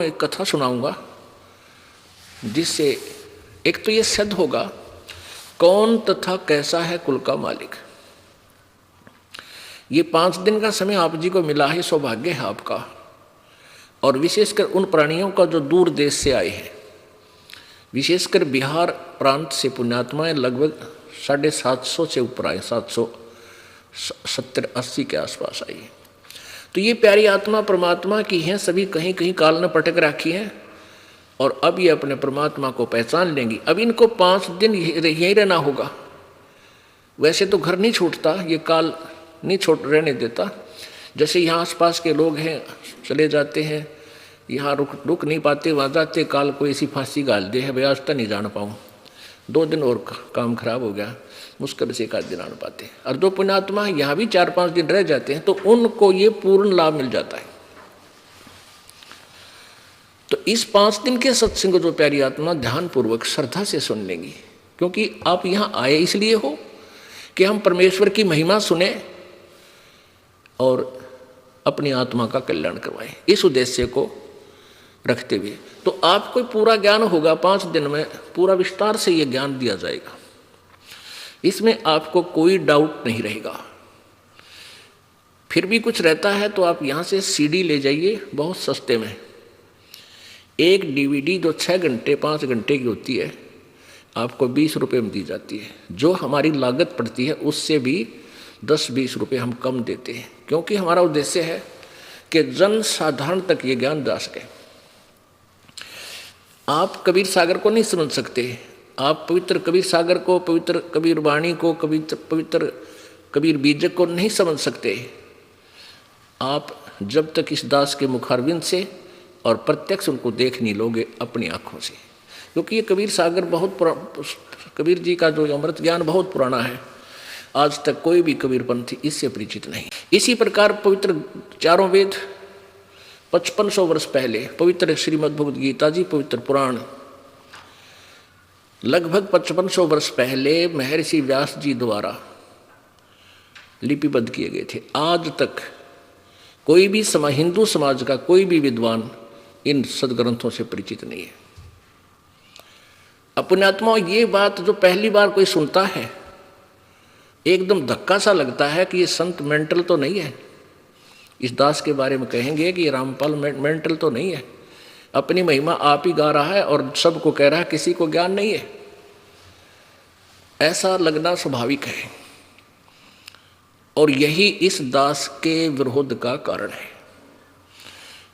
एक कथा सुनाऊंगा जिससे एक तो ये सिद्ध होगा कौन तथा कैसा है कुल का मालिक। ये 5 दिन का समय आप जी को मिला है, सौभाग्य है आपका। और विशेषकर उन प्राणियों का जो दूर देश से आए हैं, विशेषकर बिहार प्रांत से पुण्यात्माएं लगभग 750 से ऊपर आए, 770-80 के आसपास आई। तो ये प्यारी आत्मा परमात्मा की हैं, सभी कहीं कहीं काल ने पटक रखी हैं और अब ये अपने परमात्मा को पहचान लेंगी। अब इनको 5 दिन यहीं रहना होगा। वैसे तो घर नहीं छूटता, ये काल नहीं छोड़ रहने देता। जैसे यहाँ आसपास के लोग हैं, चले जाते हैं, यहाँ रुक नहीं पाते, वहाँ जाते, काल को ऐसी फांसी गाल दे है, भाई आज तक नहीं जान पाऊँ, 2 दिन और काम खराब हो गया, मुश्किल से 1 दिन आने पाते। और दो पुण्यात्मा यहाँ भी 4-5 दिन रह जाते हैं तो उनको ये पूर्ण लाभ मिल जाता है। तो इस 5 दिन के सत्संग जो प्यारी आत्मा ध्यानपूर्वक श्रद्धा से सुन लेंगी, क्योंकि आप यहाँ आए इसलिए हो कि हम परमेश्वर की महिमा सुने और अपनी आत्मा का कल्याण करवाएं, इस उद्देश्य को रखते हुए। तो आपको पूरा ज्ञान होगा, 5 दिन में पूरा विस्तार से ये ज्ञान दिया जाएगा, इसमें आपको कोई डाउट नहीं रहेगा। फिर भी कुछ रहता है तो आप यहाँ से CD ले जाइए, बहुत सस्ते में। एक DVD जो 6 घंटे 5 घंटे की होती है आपको 20 रुपये में दी जाती है। जो हमारी लागत पड़ती है उससे भी 10-20 रुपये हम कम देते हैं, क्योंकि हमारा उद्देश्य है कि जन साधारण तक ये ज्ञान जा सके। आप कबीर सागर को नहीं समझ सकते, आप पवित्र कबीर सागर को, पवित्र कबीर वाणी को, पवित्र कबीर बीजक को नहीं समझ सकते आप जब तक इस दास के मुखारविंद से और प्रत्यक्ष उनको देख नहीं लोगे अपनी आँखों से। क्योंकि ये कबीर सागर कबीर जी का जो अमृत ज्ञान बहुत पुराना है, आज तक कोई भी कबीरपंथी इससे परिचित नहीं। इसी प्रकार पवित्र 4 वेद 5500 वर्ष पहले, पवित्र श्रीमद् भगवद गीता जी, पवित्र पुराण लगभग 5500 वर्ष पहले महर्षि व्यास जी द्वारा लिपिबद्ध किए गए थे। आज तक कोई भी हिंदू समाज का कोई भी विद्वान इन सदग्रंथों से परिचित नहीं है। पुण्यात्माओं, ये बात जो पहली बार कोई सुनता है एकदम धक्का सा लगता है कि ये संत मेंटल तो नहीं है। इस दास के बारे में कहेंगे कि ये रामपाल मेंटल तो नहीं है, अपनी महिमा आप ही गा रहा है और सबको कह रहा है, किसी को ज्ञान नहीं है। ऐसा लगना स्वाभाविक है और यही इस दास के विरोध का कारण है।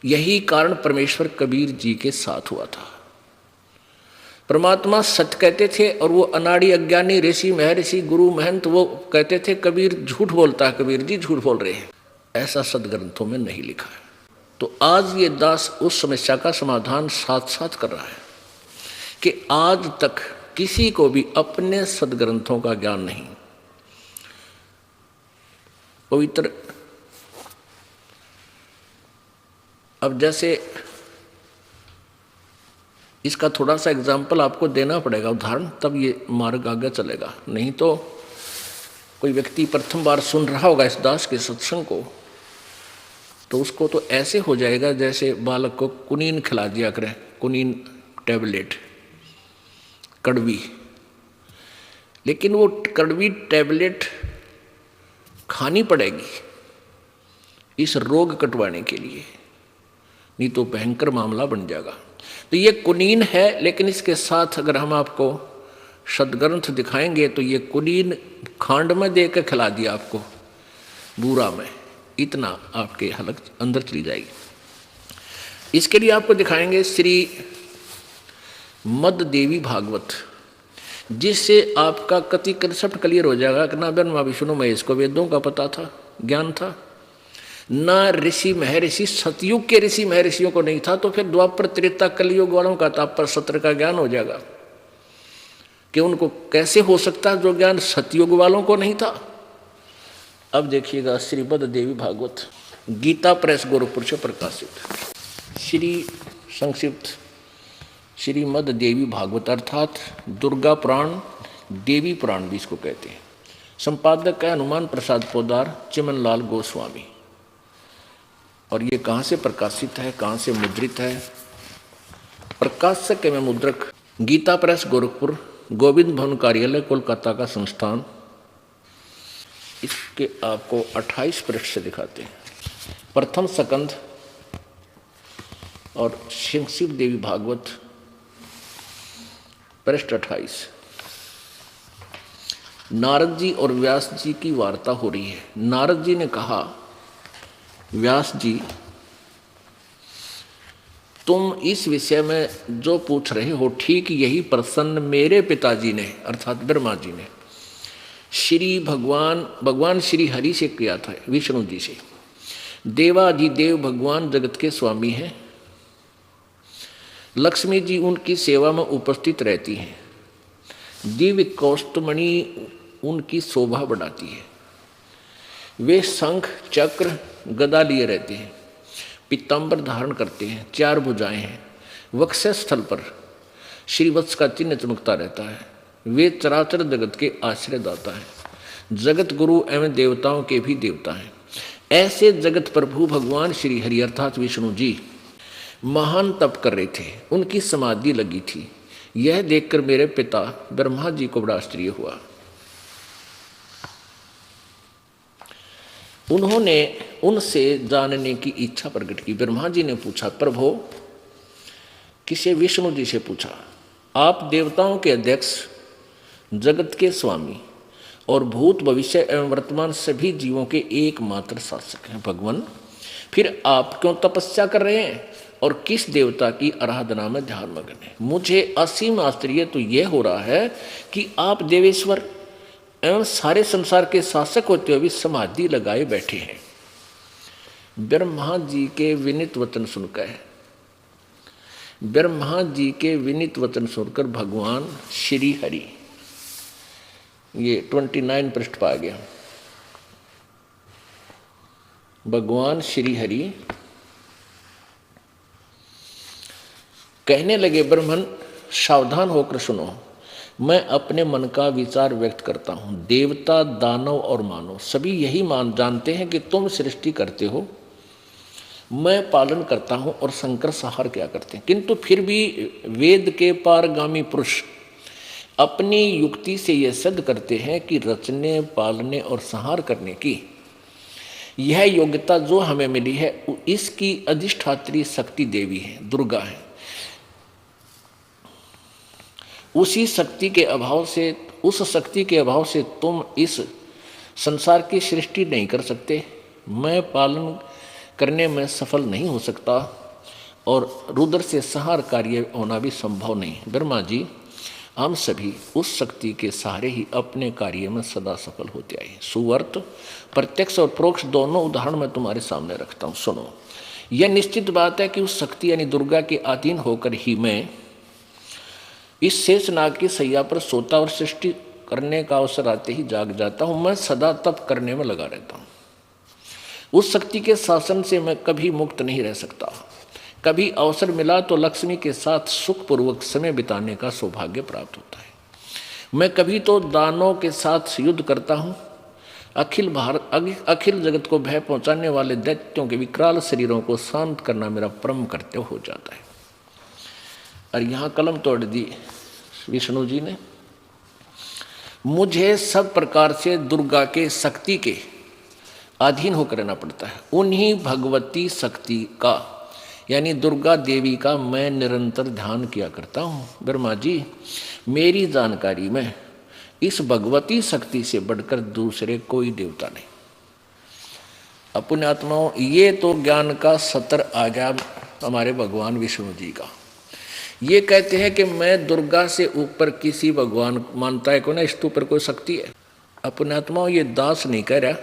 यही कारण परमेश्वर कबीर जी के साथ हुआ था। परमात्मा सत्य कहते थे और वो अनाड़ी अज्ञानी ऋषि महर्षि गुरु महंत वो कहते थे कबीर झूठ बोलता है, कबीर जी झूठ बोल रहे हैं। ऐसा सदग्रंथों में नहीं लिखा है। तो आज ये दास उस समस्या का समाधान साथ साथ कर रहा है कि आज तक किसी को भी अपने सदग्रंथों का ज्ञान नहीं। पवित्र अब जैसे इसका थोड़ा सा एग्जाम्पल आपको देना पड़ेगा, उदाहरण, तब ये मार्ग आगे चलेगा। नहीं तो कोई व्यक्ति प्रथम बार सुन रहा होगा इस दास के सत्संग को तो उसको तो ऐसे हो जाएगा जैसे बालक को कुनीन खिला दिया करें, कुनीन टैबलेट कड़वी। लेकिन वो कड़वी टैबलेट खानी पड़ेगी इस रोग कटवाने के लिए, नहीं तो भयंकर मामला बन जाएगा। तो ये कुनीन है, लेकिन इसके साथ अगर हम आपको सदग्रंथ दिखाएंगे तो ये कुनीन खांड में दे के खिला दिया आपको, बूरा में, इतना आपके हलक अंदर चली जाएगी। इसके लिए आपको दिखाएंगे श्री मद देवी भागवत, जिससे आपका कति कंसेप्ट क्लियर हो जाएगा कि ना ब्रह्मा विष्णु महेश को वेदों का पता था, ज्ञान था, ना ऋषि महर्षि सतयुग के ऋषि महर्षियों को नहीं था। तो फिर द्वापर त्रेता कलयुग वालों का तापर सत्र का ज्ञान हो जाएगा कि उनको कैसे हो सकता है जो ज्ञान सतयुग वालों को नहीं था। अब देखिएगा श्रीमद देवी भागवत, गीता प्रेस गोरखपुर से प्रकाशित श्री संक्षिप्त श्रीमद देवी भागवत अर्थात दुर्गा पुराण, देवी पुराण भी इसको कहते हैं। संपादक है हनुमान प्रसाद पोदार, चिमनलाल गोस्वामी। और ये कहाँ से प्रकाशित है, कहाँ से मुद्रित है, प्रकाशक एवं मुद्रक गीता प्रेस गोरखपुर, गोविंद भवन कार्यालय कोलकाता का संस्थान। इसके आपको 28 पृष्ठ से दिखाते हैं। प्रथम स्कंध और शिव देवी भागवत, पृष्ठ 28। नारद जी और व्यास जी की वार्ता हो रही है। नारद जी ने कहा, व्यास जी तुम इस विषय में जो पूछ रहे हो ठीक यही प्रश्न मेरे पिताजी ने अर्थात ब्रह्मा जी ने श्री भगवान श्री हरि से किया था, विष्णु जी से। देवाधिदेव भगवान जगत के स्वामी हैं। लक्ष्मी जी उनकी सेवा में उपस्थित रहती हैं। दिव्य कौस्तुमणि उनकी शोभा बढ़ाती है। वे शंख चक्र गदा लिए रहते हैं, पीताम्बर धारण करते हैं, 4 भुजाएं हैं। वक्षस्थल पर श्रीवत्स का चिन्ह चमकता रहता है। वे चराचर जगत के आश्रयदाता हैं, जगत गुरु एवं देवताओं के भी देवता हैं। ऐसे जगत प्रभु भगवान श्री हरि अर्थात विष्णु जी महान तप कर रहे थे, उनकी समाधि लगी थी। यह देखकर मेरे पिता ब्रह्मा जी को बड़ा आश्चर्य हुआ। उन्होंने उनसे जानने की इच्छा प्रकट की। ब्रह्मा जी ने पूछा, प्रभु, किसे? विष्णु जी से पूछा, आप देवताओं के अध्यक्ष, जगत के स्वामी और भूत भविष्य एवं वर्तमान सभी जीवों के एकमात्र शासक हैं भगवान, फिर आप क्यों तपस्या कर रहे हैं और किस देवता की आराधना में ध्यान मग्न है? मुझे असीम आश्चर्य तो यह हो रहा है कि आप देवेश्वर एवं सारे संसार के शासक होते हुए भी समाधि लगाए बैठे हैं। ब्रह्मा जी के विनीत वचन सुनकर भगवान श्री हरि, ये 29 पृष्ठ पा गया। भगवान श्री हरि कहने लगे, ब्रह्मन सावधान होकर सुनो, मैं अपने मन का विचार व्यक्त करता हूँ। देवता, दानव और मानव सभी यही जानते हैं कि तुम सृष्टि करते हो, मैं पालन करता हूँ और शंकर संहार क्या करते हैं। किंतु फिर भी वेद के पारगामी पुरुष अपनी युक्ति से यह सिद्ध करते हैं कि रचने, पालने और संहार करने की यह योग्यता जो हमें मिली है, इसकी अधिष्ठात्री शक्ति देवी है, दुर्गा है। उस शक्ति के अभाव से तुम इस संसार की सृष्टि नहीं कर सकते, मैं पालन करने में सफल नहीं हो सकता और रुद्र से संहार कार्य होना भी संभव नहीं। ब्रह्मा जी, हम सभी उस शक्ति के सहारे ही अपने कार्य में सदा सफल होते आए। सुवर्त, प्रत्यक्ष और परोक्ष दोनों उदाहरण मैं तुम्हारे सामने रखता हूँ, सुनो। यह निश्चित बात है कि उस शक्ति यानी दुर्गा के अधीन होकर ही मैं इस शेष नाग की सैया पर सोता और सृष्टि करने का अवसर आते ही जाग जाता हूँ। मैं सदा तप करने में लगा रहता हूँ। उस शक्ति के शासन से मैं कभी मुक्त नहीं रह सकता। कभी अवसर मिला तो लक्ष्मी के साथ सुखपूर्वक समय बिताने का सौभाग्य प्राप्त होता है। मैं कभी तो दानों के साथ युद्ध करता हूँ। अखिल जगत को भय पहुँचाने वाले दैत्यों के विकराल शरीरों को शांत करना मेरा परम कर्तव्य हो जाता है। और यहाँ कलम तोड़ दी विष्णु जी ने। मुझे सब प्रकार से दुर्गा के शक्ति के अधीन होकर रहना पड़ता है। उन्हीं भगवती शक्ति का यानी दुर्गा देवी का मैं निरंतर ध्यान किया करता हूँ। ब्रह्मा जी, मेरी जानकारी में इस भगवती शक्ति से बढ़कर दूसरे कोई देवता नहीं। अपने आत्माओं, ये तो ज्ञान का सत्र आ गया हमारे भगवान विष्णु जी का। ये कहते हैं कि मैं दुर्गा से ऊपर किसी भगवान मानता है को ना, इसके ऊपर कोई शक्ति है। अपने आत्माओं, ये दास नहीं कह रहा।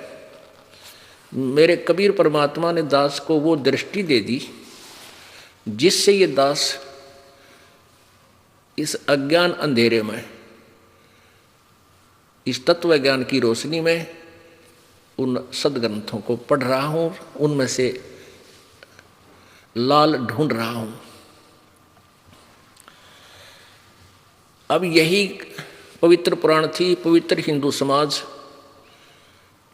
मेरे कबीर परमात्मा ने दास को वो दृष्टि दे दी जिससे ये दास इस अज्ञान अंधेरे में, इस तत्व ज्ञान की रोशनी में उन सदग्रंथों को पढ़ रहा हूँ, उनमें से लाल ढूंढ रहा हूँ। अब यही पवित्र पुराण थी। पवित्र हिंदू समाज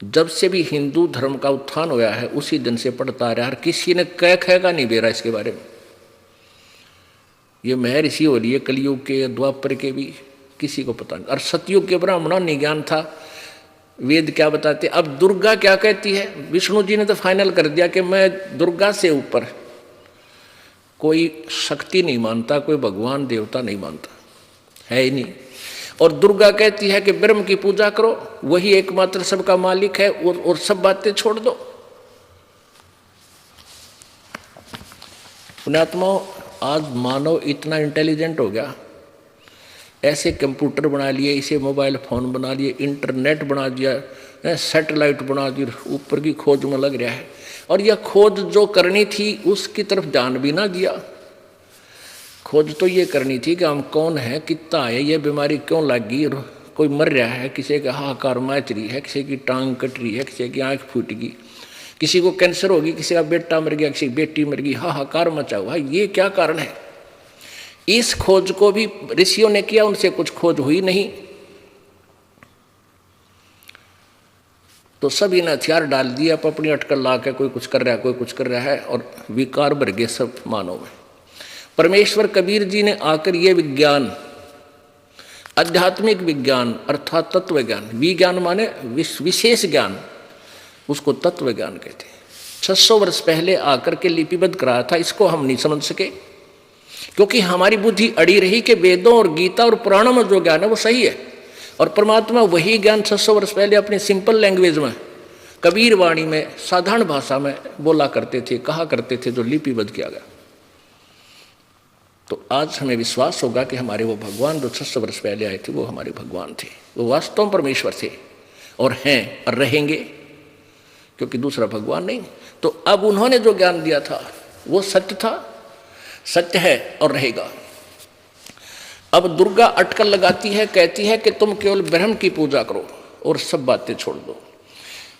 जब से भी हिंदू धर्म का उत्थान हुआ है उसी दिन से पढ़ता रहा। किसी ने कह खैगा नहीं बेरा इसके बारे में। ये महर्षि हो रही है कलयुग के, द्वापर के भी किसी को पता नहीं। और सतयुग के ब्राह्मणों ने ज्ञान था, वेद क्या बताते। अब दुर्गा क्या कहती है, विष्णु जी ने तो फाइनल कर दिया कि मैं दुर्गा से ऊपर कोई शक्ति नहीं मानता, कोई भगवान देवता नहीं मानता, है ही नहीं। और दुर्गा कहती है कि ब्रह्म की पूजा करो, वही एकमात्र सबका मालिक है, और सब बातें छोड़ दो। पुण्यात्माओं, आज मानव इतना इंटेलिजेंट हो गया, ऐसे कंप्यूटर बना लिए, इसे मोबाइल फोन बना लिए, इंटरनेट बना दिया, सैटेलाइट बना दी, ऊपर की खोज में लग रहा है। और यह खोज जो करनी थी उसकी तरफ ध्यान भी ना दिया। खोज तो ये करनी थी कि हम कौन है, कितना है, ये बीमारी क्यों लगी, कोई मर रहा है, किसी का हाहाकार मच रही है, किसी की टांग कट रही है, किसी की आंख फूट गई, किसी को कैंसर होगी, किसी का बेटा मर गया, किसी की बेटी मर गई, हाहाकार मचा हुआ, ये क्या कारण है। इस खोज को भी ऋषियों ने किया, उनसे कुछ खोज हुई नहीं। तो सभी ने हथियार डाल दिया, अपनी अटकल ला के कोई कुछ कर रहा है, कोई कुछ कर रहा है, और विकार भर गए सब मानव में। परमेश्वर कबीर जी ने आकर ये विज्ञान, आध्यात्मिक विज्ञान अर्थात तत्व ज्ञान, विज्ञान माने विशेष ज्ञान, उसको तत्व ज्ञान कहते हैं, 600 वर्ष पहले आकर के लिपिबद्ध कराया था। इसको हम नहीं समझ सके क्योंकि हमारी बुद्धि अड़ी रही कि वेदों और गीता और पुराणों में जो ज्ञान है वो सही है, और परमात्मा वही ज्ञान 600 वर्ष पहले अपनी सिंपल लैंग्वेज में, कबीर वाणी में, साधारण भाषा में बोला करते थे, कहा करते थे, जो लिपिबद्ध किया गया। तो आज हमें विश्वास होगा कि हमारे वो भगवान जो 600 वर्ष पहले आए थे वो हमारे भगवान थे, वो वास्तव में परमेश्वर थे और हैं और रहेंगे, क्योंकि दूसरा भगवान नहीं। तो अब उन्होंने जो ज्ञान दिया था वो सत्य था, सत्य है और रहेगा। अब दुर्गा अटकल लगाती है, कहती है कि तुम केवल ब्रह्म की पूजा करो और सब बातें छोड़ दो।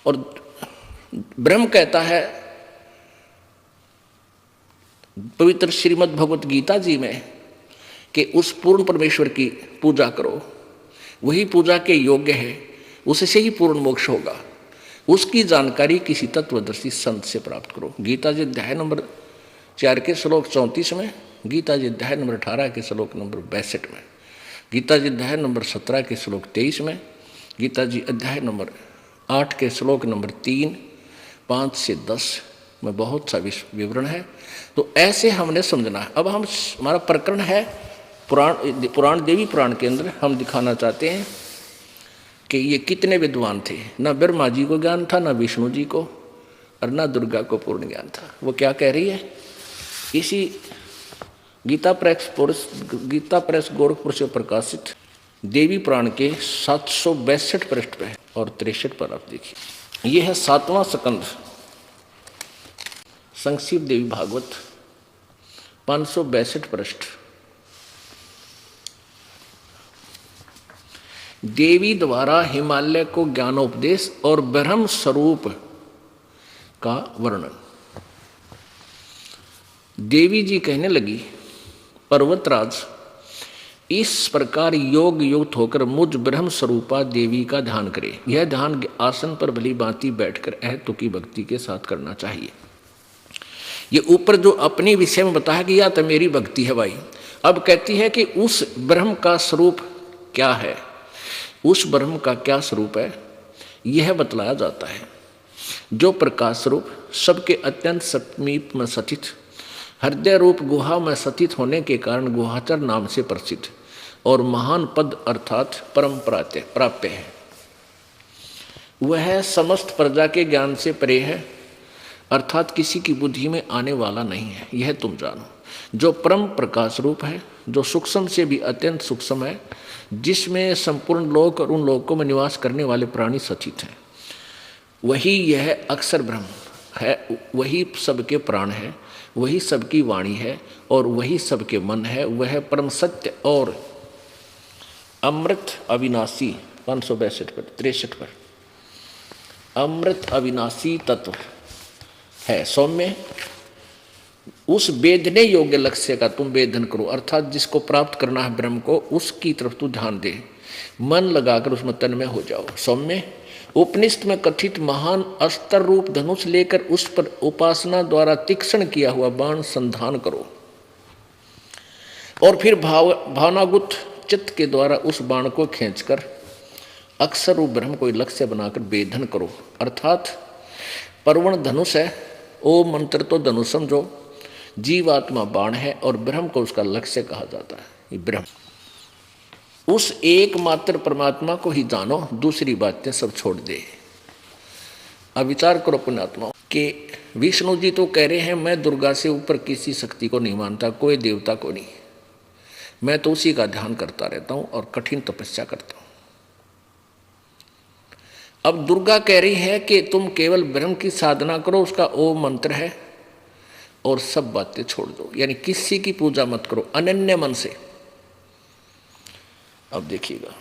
और ब्रह्म कहता है पवित्र श्रीमद् भगवत गीता जी में कि उस पूर्ण परमेश्वर की पूजा करो, वही पूजा के योग्य है, उससे ही पूर्ण मोक्ष होगा। उसकी जानकारी किसी तत्वदर्शी संत से प्राप्त करो। गीता जी अध्याय नंबर 4 के श्लोक 34 में, गीता जी अध्याय नंबर 18 के श्लोक नंबर 62 में, गीता जी अध्याय नंबर 17 के श्लोक 23 में, गीता जी अध्याय नंबर 8 के श्लोक नंबर 3, 5 से 10 में बहुत सा विवरण है। तो ऐसे हमने समझना है। अब हमारा प्रकरण है पुराण देवी पुराण के अंदर हम दिखाना चाहते हैं कि ये कितने विद्वान थे। न ब्रह्मा जी को ज्ञान था, न विष्णु जी को, और न दुर्गा को पूर्ण ज्ञान था। वो क्या कह रही है इसी गीता प्रेस गोरखपुर से प्रकाशित देवी पुराण के 762 पृष्ठ पे और 63 पर आप देखिए। ये है 7वां स्कंद संक्षिप्त देवी भागवत, 562 पृष्ठ। देवी द्वारा हिमालय को ज्ञानोपदेश और ब्रह्म स्वरूप का वर्णन। देवी जी कहने लगी, पर्वतराज इस प्रकार योग युक्त होकर मुझ ब्रह्म स्वरूपा देवी का ध्यान करे। यह ध्यान आसन पर भली भांति बैठकर अहतु की भक्ति के साथ करना चाहिए। ये ऊपर जो अपने विषय में बताया कि यह तो मेरी भक्ति है भाई, अब कहती है कि उस ब्रह्म का स्वरूप क्या है, उस ब्रह्म का क्या स्वरूप है, यह बतलाया जाता है। जो प्रकाश स्वरूप सबके अत्यंत समीप में स्थित, हृदय रूप गुहा में स्थित होने के कारण गुहाचर नाम से प्रसिद्ध और महान पद अर्थात परम प्राप्य है। वह समस्त प्रजा के ज्ञान से परे है, अर्थात किसी की बुद्धि में आने वाला नहीं है, यह तुम जानो। जो परम प्रकाश रूप है, जो सूक्ष्म से भी अत्यंत सूक्ष्म है, जिसमें संपूर्ण लोक और उन लोकों में निवास करने वाले प्राणी स्थित हैं, वही यह अक्षर ब्रह्म है, वही सबके प्राण है, वही सबकी वाणी है और वही सबके मन है। वह परम सत्य और अमृत अविनाशी 562 पर 63 पर अमृत अविनाशी तत्व है। सौम्य उस वेदने योग्य लक्ष्य का तुम वेदन करो, अर्थात जिसको प्राप्त करना है ब्रह्म को, उसकी तरफ तू ध्यान दे, मन लगाकर उसमें तन्मय हो जाओ। सौम्य उपनिषद में कथित महान अस्त्र रूप धनुष लेकर उस पर उपासना द्वारा तीक्ष्ण किया हुआ बाण संधान करो। और फिर भावनागुत चित्त के द्वारा उस बाण को खींचकर अक्षर रूप ब्रह्म को लक्ष्य बनाकर वेधन करो। अर्थात परवण धनुष है, ओम मंत्र तो धनुष समझो, जीवात्मा बाण है और ब्रह्म को उसका लक्ष्य कहा जाता है। ये ब्रह्म, उस एकमात्र परमात्मा को ही जानो, दूसरी बातें सब छोड़ दे। अब विचार करो पुण्यात्मा कि विष्णु जी तो कह रहे हैं मैं दुर्गा से ऊपर किसी शक्ति को नहीं मानता, कोई देवता को नहीं, मैं तो उसी का ध्यान करता रहता हूं और कठिन तपस्या करता हूं। अब दुर्गा कह रही है कि तुम केवल ब्रह्म की साधना करो, उसका ओम मंत्र है, और सब बातें छोड़ दो, यानी किसी की पूजा मत करो, अनन्य मन से। अब देखिएगा,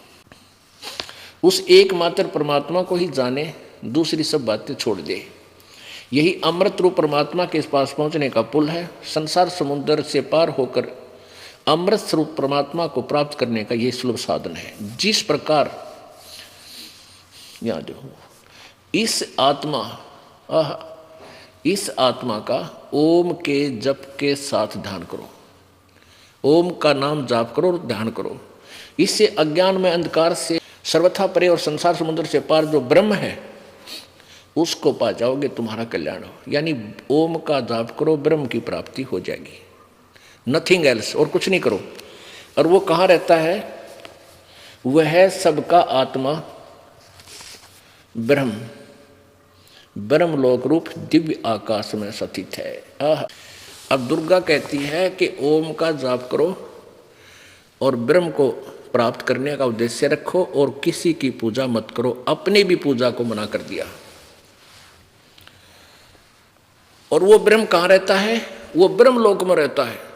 उस एकमात्र परमात्मा को ही जाने, दूसरी सब बातें छोड़ दे। यही अमृत रूप परमात्मा के पास पहुंचने का पुल है। संसार समुद्र से पार होकर अमृत स्वरूप परमात्मा को प्राप्त करने का यह सुलभ साधन है। जिस प्रकार यहां जो इस आत्मा का ओम के जप के साथ ध्यान करो, ओम का नाम जाप करो और ध्यान करो। इससे अज्ञान में अंधकार से सर्वथा परे और संसार समुद्र से पार जो ब्रह्म है उसको पा जाओगे, तुम्हारा कल्याण हो। यानी ओम का जाप करो, ब्रह्म की प्राप्ति हो जाएगी, नथिंग एल्स, और कुछ नहीं करो। और वो कहाँ रहता है? वह सबका आत्मा ब्रह्म, ब्रह्मलोक रूप दिव्य आकाश में स्थित है। अब दुर्गा कहती है कि ओम का जाप करो और ब्रह्म को प्राप्त करने का उद्देश्य रखो और किसी की पूजा मत करो। अपनी भी पूजा को मना कर दिया। और वो ब्रह्म कहाँ रहता है? वो ब्रह्मलोक में रहता है।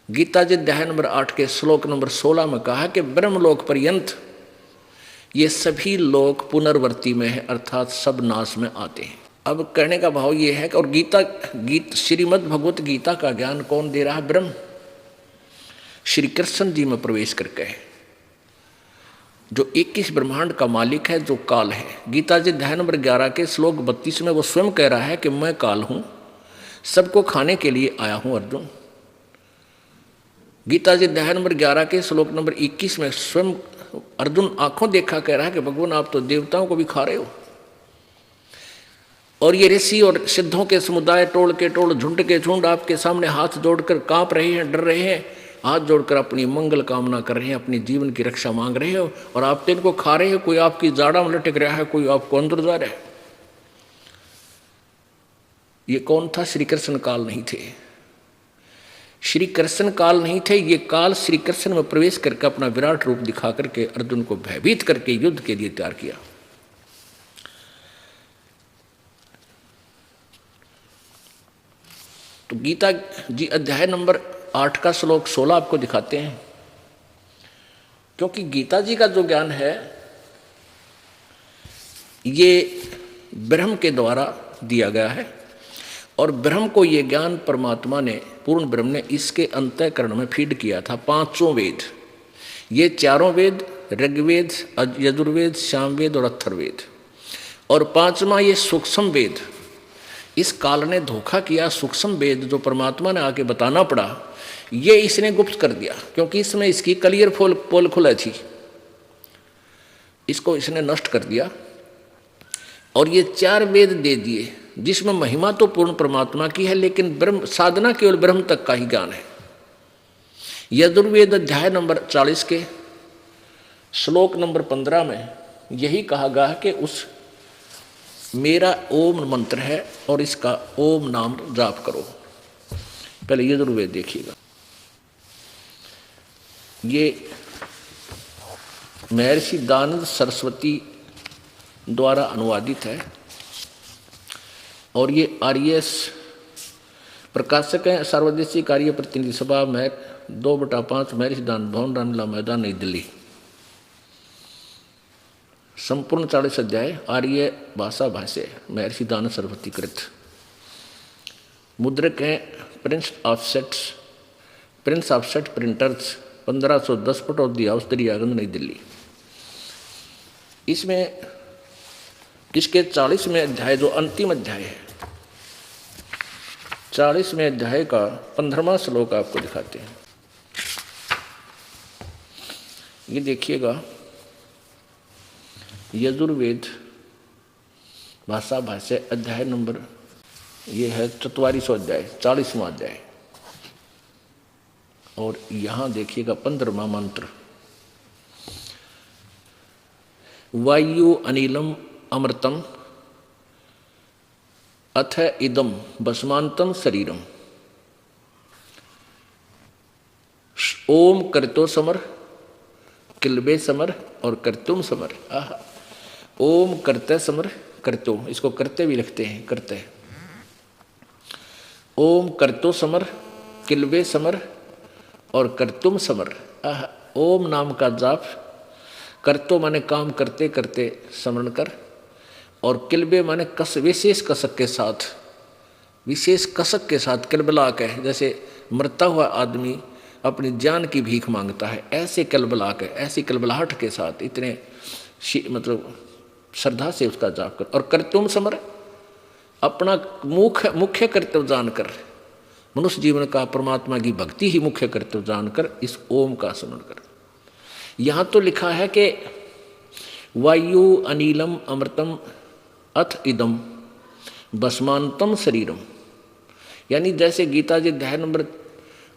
गीता जी अध्याय नंबर 8 के श्लोक नंबर 16 में कहा कि ब्रह्मलोक पर्यंत ये सभी लोग पुनर्वर्ती में है, अर्थात सब नाश में आते हैं। अब कहने का भाव ये है कि और श्रीमद् भगवत गीता का ज्ञान कौन दे रहा है? ब्रह्म, श्री कृष्ण जी में प्रवेश करके है, जो 21 ब्रह्मांड का मालिक है, जो काल है। गीता जी अध्याय नंबर 11 के श्लोक 32 में वो स्वयं कह रहा है कि मैं काल हूं, सबको खाने के लिए आया हूं अर्जुन। गीता जी अध्याय नंबर 11 के श्लोक नंबर 21 में स्वयं अर्जुन आंखों देखा कह रहा है कि भगवान आप तो देवताओं को भी खा रहे हो। और ये ऋषि और सिद्धों के समुदाय टोल के टोल, झुंड के झुंड आपके सामने हाथ जोड़कर कांप रहे हैं, डर रहे हैं, हाथ जोड़कर अपनी मंगल कामना कर रहे हैं, अपनी जीवन की रक्षा मांग रहे हो, और आप तो इनको खा रहे हो। कोई आपकी जाड़ा में लटक रहा है, कोई आपको अंदर जा रहा है। ये कौन था? श्री कृष्ण काल नहीं थे, श्री कृष्ण काल नहीं थे। ये काल श्री कृष्ण में प्रवेश करके अपना विराट रूप दिखा करके अर्जुन को भयभीत करके युद्ध के लिए तैयार किया। तो गीता जी अध्याय नंबर 8 का श्लोक 16 आपको दिखाते हैं, क्योंकि गीता जी का जो ज्ञान है ये ब्रह्म के द्वारा दिया गया है, और ब्रह्म को ये ज्ञान परमात्मा ने, पूर्ण ब्रह्म ने इसके अंतःकरण में फीड किया था। 5 वेद, ये 4 वेद, ऋग्वेद, यजुर्वेद, सामवेद और अथर्ववेद, और 5वां ये सूक्ष्म वेद। इस काल ने धोखा किया, सूक्ष्म वेद जो परमात्मा ने आके बताना पड़ा, ये इसने गुप्त कर दिया, क्योंकि इसमें इसकी क्लियर पोल खुला थी, इसको इसने नष्ट कर दिया। और ये 4 वेद दे दिए, जिसमें महिमा तो पूर्ण परमात्मा की है, लेकिन ब्रह्म साधना केवल ब्रह्म तक का ही ज्ञान है। यजुर्वेद अध्याय नंबर 40 के श्लोक नंबर 15 में यही कहा गया है कि उस मेरा ओम मंत्र है और इसका ओम नाम जाप करो। पहले यजुर्वेद देखिएगा, ये महर्षि दानंद सरस्वती द्वारा अनुवादित है, और ये आरएस प्रकाशक है, सार्वदेशिक कार्य प्रतिनिधि सभा में 2/5 महर्षि दान भवन, रामलीला मैदान, नई दिल्ली। संपूर्ण 40 अध्याय आर्य भाषा भाष्य महर्षि दानंद सरस्वती कृत। मुद्रक हैं Prince offset printers, 1510 foot of the house, Daryaganj, नई दिल्ली। इसमें इसके 40वें अध्याय जो अंतिम अध्याय है, 40वें अध्याय का 15वां श्लोक आपको दिखाते हैं। ये देखिएगा, यजुर्वेद भाषा भाष्य अध्याय नंबर, ये है 44वां अध्याय, 40वां अध्याय। और यहाँ देखिएगा 15वां मंत्र, वायु अनिलम अमृतम अथ इदम भस्मांतम शरीरम। ओम कर्तो समर, किलबे समर और कर्तुम समर। आहा, ओम करते समर, कर्तो, इसको करते भी लिखते हैं, करते। ओम कर्तो समर, किलबे समर और कर्तुम समर। आहा, ओम नाम का जाप, कर्तो माने काम करते करते स्मरण कर, और किलबे माने कस, विशेष कसक के साथ, विशेष कसक के साथ किलबला के, जैसे मरता हुआ आदमी अपनी जान की भीख मांगता है, ऐसे किलबला के, ऐसी किलबलाहट के साथ, इतने मतलब श्रद्धा से उसका जाप कर। और कर्तुम समर, अपना मुख्य कर्तव्य जानकर, मनुष्य जीवन का परमात्मा की भक्ति ही मुख्य कर्तव्य जानकर इस ओम का स्मरण कर। यहाँ तो लिखा है कि वायु अनिलम अमृतम अथ इदम भस्मांतम शरीरम, यानी जैसे गीता जी अध्याय नंबर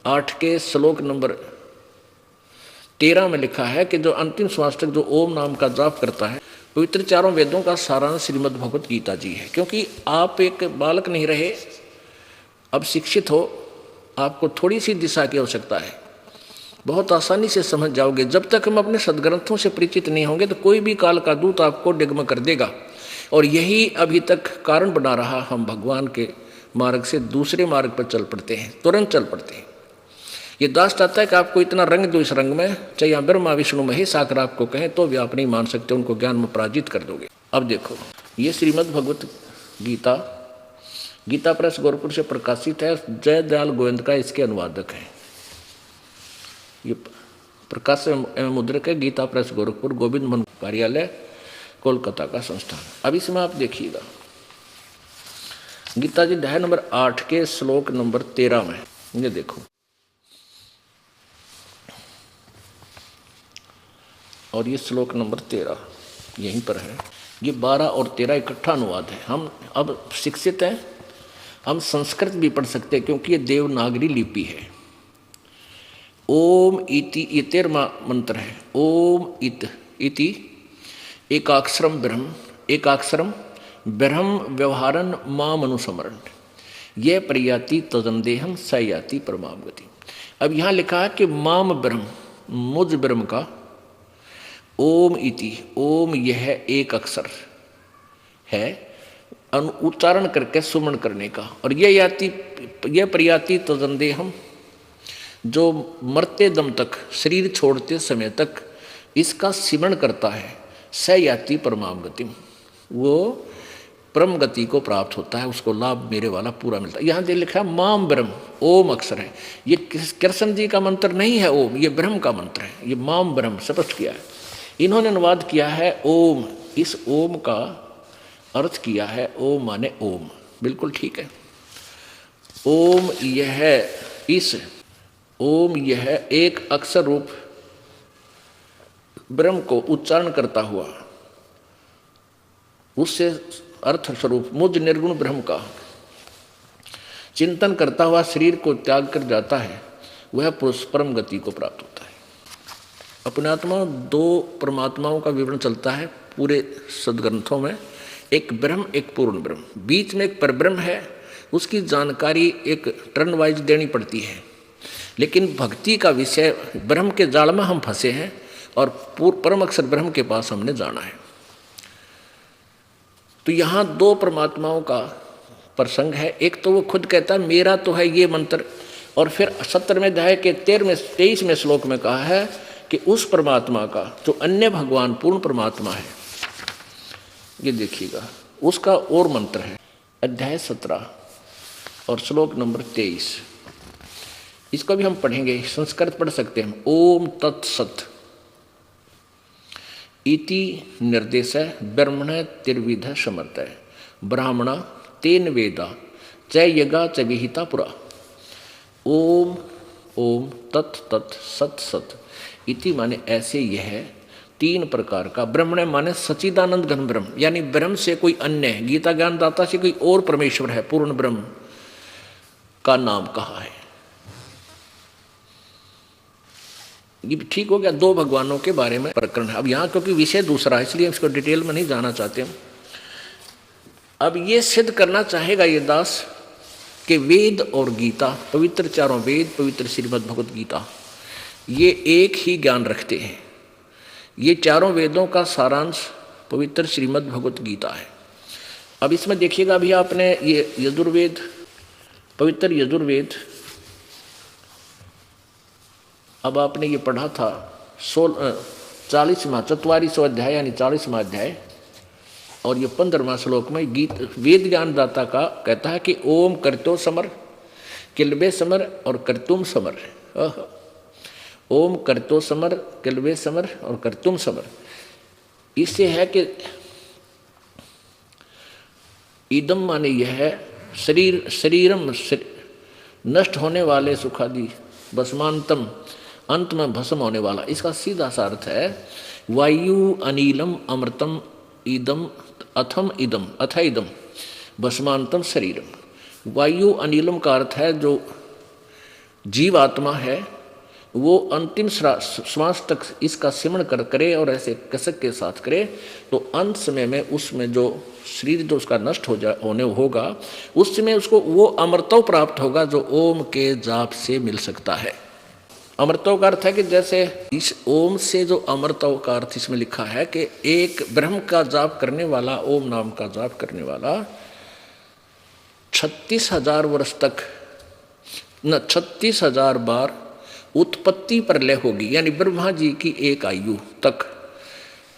8 के श्लोक नंबर 13 में लिखा है कि जो अंतिम श्वास तक जो ओम नाम का जाप करता है, पवित्र चारों वेदों का सारांश श्रीमद् भगवत गीता जी है। क्योंकि आप एक बालक नहीं रहे, अब शिक्षित हो, आपको थोड़ी सी दिशा की आवश्यकता है, बहुत आसानी से समझ जाओगे। जब तक हम अपने सदग्रंथों से परिचित नहीं होंगे तो कोई भी काल का दूत आपको डिगम कर देगा, और यही अभी तक कारण बना रहा, हम भगवान के मार्ग से दूसरे मार्ग पर चल पड़ते हैं, तुरंत चल पड़ते हैं। ये दास चाहता है कि आपको इतना रंग दो इस रंग में, चाहे यहाँ ब्रह्मा विष्णु महेश आकर आपको कहें तो भी आप नहीं मान सकते, उनको ज्ञान में पराजित कर दोगे। अब देखो, ये श्रीमद् भगवत गीता, गीता प्रेस गोरखपुर से प्रकाशित है, जय दयाल गोविंद का इसके अनुवादक है। ये प्रकाश एवं मुद्रक है, गीता प्रेस गोरखपुर, गोविंद मन कार्यालय, कोलकाता का संस्थान। अब इसमें आप देखिएगा, गीता जी अध्याय नंबर 8 के श्लोक नंबर 13 में, ये देखो, और ये श्लोक नंबर 13 यहीं पर है। ये 12 और 13 इकट्ठा अनुवाद है। हम अब शिक्षित हैं, हम संस्कृत भी पढ़ सकते हैं क्योंकि ये देवनागरी लिपि है। ओम इति, ये 13वां मंत्र है। ओम इति एकाक्षरम ब्रह्म, एकाक्षरम ब्रह्म व्यवहारन माम अनुस्मरण, ये प्रयाति तजंदेहम स याति परमाम गति। अब यहाँ लिखा है कि माम ब्रह्म, मुझ ब्रह्म का, ओम इति, ओम यह एक अक्षर है, उच्चारण करके सुमरण करने का, और यह प्रयाति तजंदेहम, जो मरते दम तक, शरीर छोड़ते समय तक इसका सिमरण करता है, स याति परमाम गतिम, वो परम गति को प्राप्त होता है, उसको लाभ मेरे वाला पूरा मिलता है। यहाँ दे लिखा है माम ब्रह्म, ओम अक्षर है, ये कृष्ण जी का मंत्र नहीं है ओम, ये ब्रह्म का मंत्र है, ये माम ब्रह्म स्पष्ट किया है। इन्होंने अनुवाद किया है ओम, इस ओम का अर्थ किया है ओम माने ओम, बिल्कुल ठीक है। ओम यह, इस ओम यह एक अक्षर रूप ब्रह्म को उच्चारण करता हुआ, उससे अर्थ स्वरूप मुझ निर्गुण ब्रह्म का चिंतन करता हुआ शरीर को त्याग कर जाता है, वह पुरुष परम गति को प्राप्त होता है। अपने आत्मा 2 परमात्माओं का विवरण चलता है पूरे सदग्रंथों में, एक ब्रह्म एक पूर्ण ब्रह्म, बीच में एक परब्रह्म है, उसकी जानकारी एक टर्न वाइज देनी पड़ती है। लेकिन भक्ति का विषय ब्रह्म के जाल में हम फंसे हैं और परम अक्षर ब्रह्म के पास हमने जाना है। तो यहाँ 2 परमात्माओं का प्रसंग है। एक तो वो खुद कहता है मेरा तो है ये मंत्र, और फिर 17वें अध्याय के 23वें श्लोक में कहा है कि उस परमात्मा का जो अन्य भगवान पूर्ण परमात्मा है, ये देखिएगा उसका और मंत्र है, अध्याय 17 और श्लोक नंबर 23। इसको भी हम पढ़ेंगे, संस्कृत पढ़ सकते हैं। ओम तत्सत इति निर्देश ब्रह्मण तिर्विध समर्थ ब्राह्मण तेन वेदा च यज्ञा च विहिता पुरा। ओम ओम तत् तत् सत सत इति माने ऐसे यह 3 प्रकार का ब्रह्मण्य माने सच्चिदानंद घन ब्रह्म, यानी ब्रह्म से कोई अन्य है, गीता ज्ञानदाता से कोई और परमेश्वर है, पूर्ण ब्रह्म का नाम कहा है। ये ठीक हो गया, 2 भगवानों के बारे में प्रकरण है। अब यहाँ क्योंकि विषय दूसरा है इसलिए इसको डिटेल में नहीं जाना चाहते हम। अब ये सिद्ध करना चाहेगा ये दास कि वेद और गीता, पवित्र चारों वेद, पवित्र श्रीमद् भगवत गीता, ये एक ही ज्ञान रखते हैं। ये चारों वेदों का सारांश पवित्र श्रीमद् भगवत गीता है। अब इसमें देखिएगा, अभी आपने ये यजुर्वेद, पवित्र यजुर्वेद, अब आपने ये पढ़ा था 40वां 44वां अध्याय यानी 40वां अध्याय, और ये 15वां श्लोक में गीत वेद ज्ञानदाता का कहता है कि ओम कर्तो समर, किलबे समर और कर्तुम समर। ओम कर्तो समर, किलबे समर और कर्तुम समर। इससे है कि इदम माने यह है शरीरम नष्ट होने वाले सुखादि, भस्मांतम अंत में भस्म होने वाला। इसका सीधा सा अर्थ है वायु अनिलम अमृतम इदम अथम इदम अथ इदम भस्मांतम शरीरम। वायु अनिलम का अर्थ है जो जीव आत्मा है वो अंतिम श्वास तक इसका सिमरण करे और ऐसे कसक के साथ करे, तो अंत समय में उसमें जो शरीर जो उसका नष्ट होने होगा उस समय उसको वो अमृतव प्राप्त होगा जो ओम के जाप से मिल सकता है। अमृतव का अर्थ है कि जैसे इस ओम से जो अमृतव का अर्थ इसमें लिखा है कि एक ब्रह्म का जाप करने वाला, ओम नाम का जाप करने वाला 36,000 वर्ष तक न 36,000 बार उत्पत्ति प्रलय होगी, यानी ब्रह्मा जी की एक आयु तक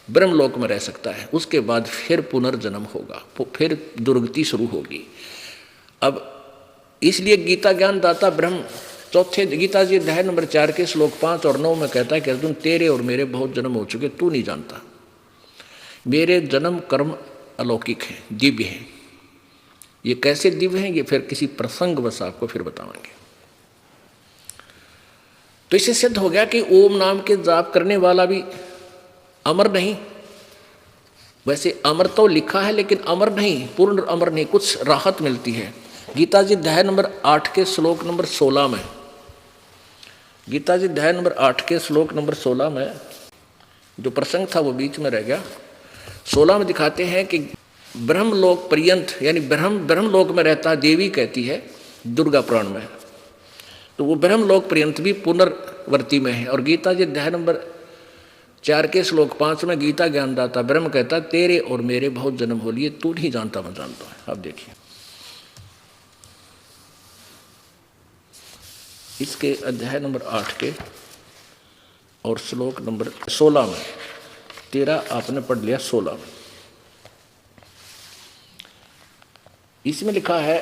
ब्रह्मलोक में रह सकता है। उसके बाद फिर पुनर्जन्म होगा, फिर दुर्गति शुरू होगी। अब इसलिए गीता ज्ञान दाता ब्रह्म चौथे गीता जी अध्याय नंबर 4 के श्लोक 5 और 9 में कहता है कि अर्जुन तेरे और मेरे बहुत जन्म हो चुके, तू नहीं जानता। मेरे जन्म कर्म अलौकिक हैं, दिव्य हैं। ये कैसे दिव्य हैं ये फिर किसी प्रसंग बस आपको फिर बताएंगे। तो इससे सिद्ध हो गया कि ओम नाम के जाप करने वाला भी अमर नहीं, वैसे अमर तो लिखा है लेकिन अमर नहीं, पूर्ण अमर नहीं, कुछ राहत मिलती है। गीता जी अध्याय नंबर 8 के श्लोक नंबर 16 में, गीता जी अध्याय नंबर 8 के श्लोक नंबर 16 में जो प्रसंग था वो बीच में रह गया। 16 में दिखाते हैं कि ब्रह्मलोक पर्यंत, यानी ब्रह्मलोक में रहता है, देवी कहती है दुर्गा पुराण में, तो वो ब्रह्मलोक पर्यंत भी पुनर्वर्ती में है। और गीता जी अध्याय नंबर 4 के श्लोक 5 में गीता ज्ञानदाता ब्रह्म कहता तेरे और मेरे बहुत जन्म हो लिए, तू नहीं जानता मैं जानता हूं। अब देखिए इसके अध्याय नंबर 8 के और श्लोक नंबर 16 में, 13 आपने पढ़ लिया, 16 में इसमें लिखा है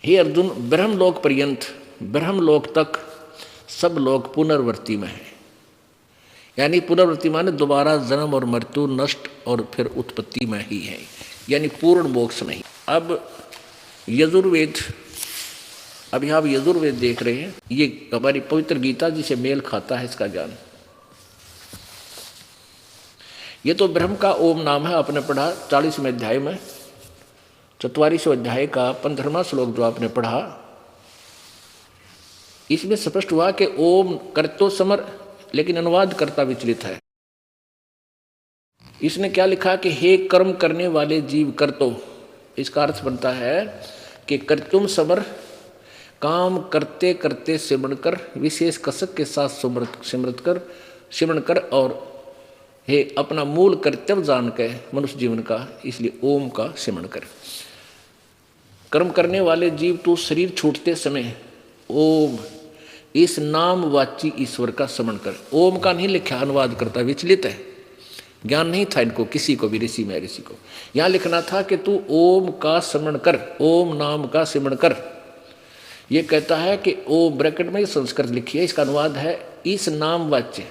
हे अर्जुन ब्रह्मलोक पर्यंत, ब्रह्मलोक तक सब लोग पुनर्वर्ती में है, यानी पुनर्वर्ती माने दोबारा जन्म और मृत्यु, नष्ट और फिर उत्पत्ति में ही है, यानी पूर्ण मोक्ष नहीं। अब यजुर्वेद, अभी आप यजुर्वेद देख रहे हैं, ये हमारी पवित्र गीता जी से मेल खाता है इसका ज्ञान। ये तो ब्रह्म का ओम नाम है, आपने पढ़ा 40वें अध्याय में, 44वें अध्याय का 15वां श्लोक जो आपने पढ़ा, इसमें स्पष्ट हुआ कि ओम कर्तो समर, लेकिन अनुवाद करता विचलित है। इसने क्या लिखा कि हे कर्म करने वाले जीव कर्तो, इसका अर्थ बनता है कि कर्तुम समर, काम करते करते सिमरण कर, विशेष कसक के साथ सिमरण कर, और हे अपना मूल कर्तव्य जान के मनुष्य जीवन का, इसलिए ओम का सिमरण कर। कर्म करने वाले जीव तू शरीर छूटते समय ओम इस नाम वाची ईश्वर का स्मरण कर। ओम का नहीं लिखा, अनुवाद करता विचलित है, ज्ञान नहीं था इनको किसी को भी, ऋषि में ऋषि को। यहाँ लिखना था कि तू ओम का स्मरण कर, ओम नाम का सिमरण कर। ये कहता है कि ओम ब्रैकेट में संस्कृत लिखी है, इसका अनुवाद है इस नाम वाच्य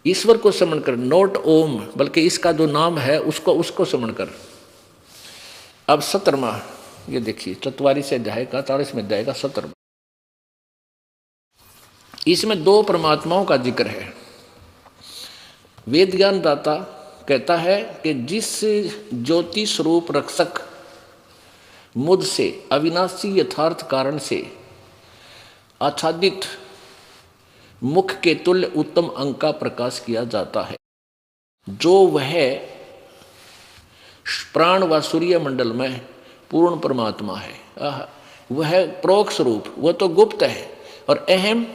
ईश्वर को स्मरण कर, नोट ओम, बल्कि इसका जो नाम है उसको स्मरण कर। अब 17वां ये देखिए 44 अध्याय का 40वें अध्याय का 17। इसमें दो परमात्माओं का जिक्र है। वेद ज्ञान दाता कहता है कि जिस ज्योति स्वरूप रक्षक मुझसे अविनाशी यथार्थ कारण से आच्छादित मुख के तुल्य उत्तम अंग का प्रकाश किया जाता है, जो वह प्राण व सूर्य मंडल में पूर्ण परमात्मा है। वह प्रोक्ष स्वरूप, वह तो गुप्त है, और अहम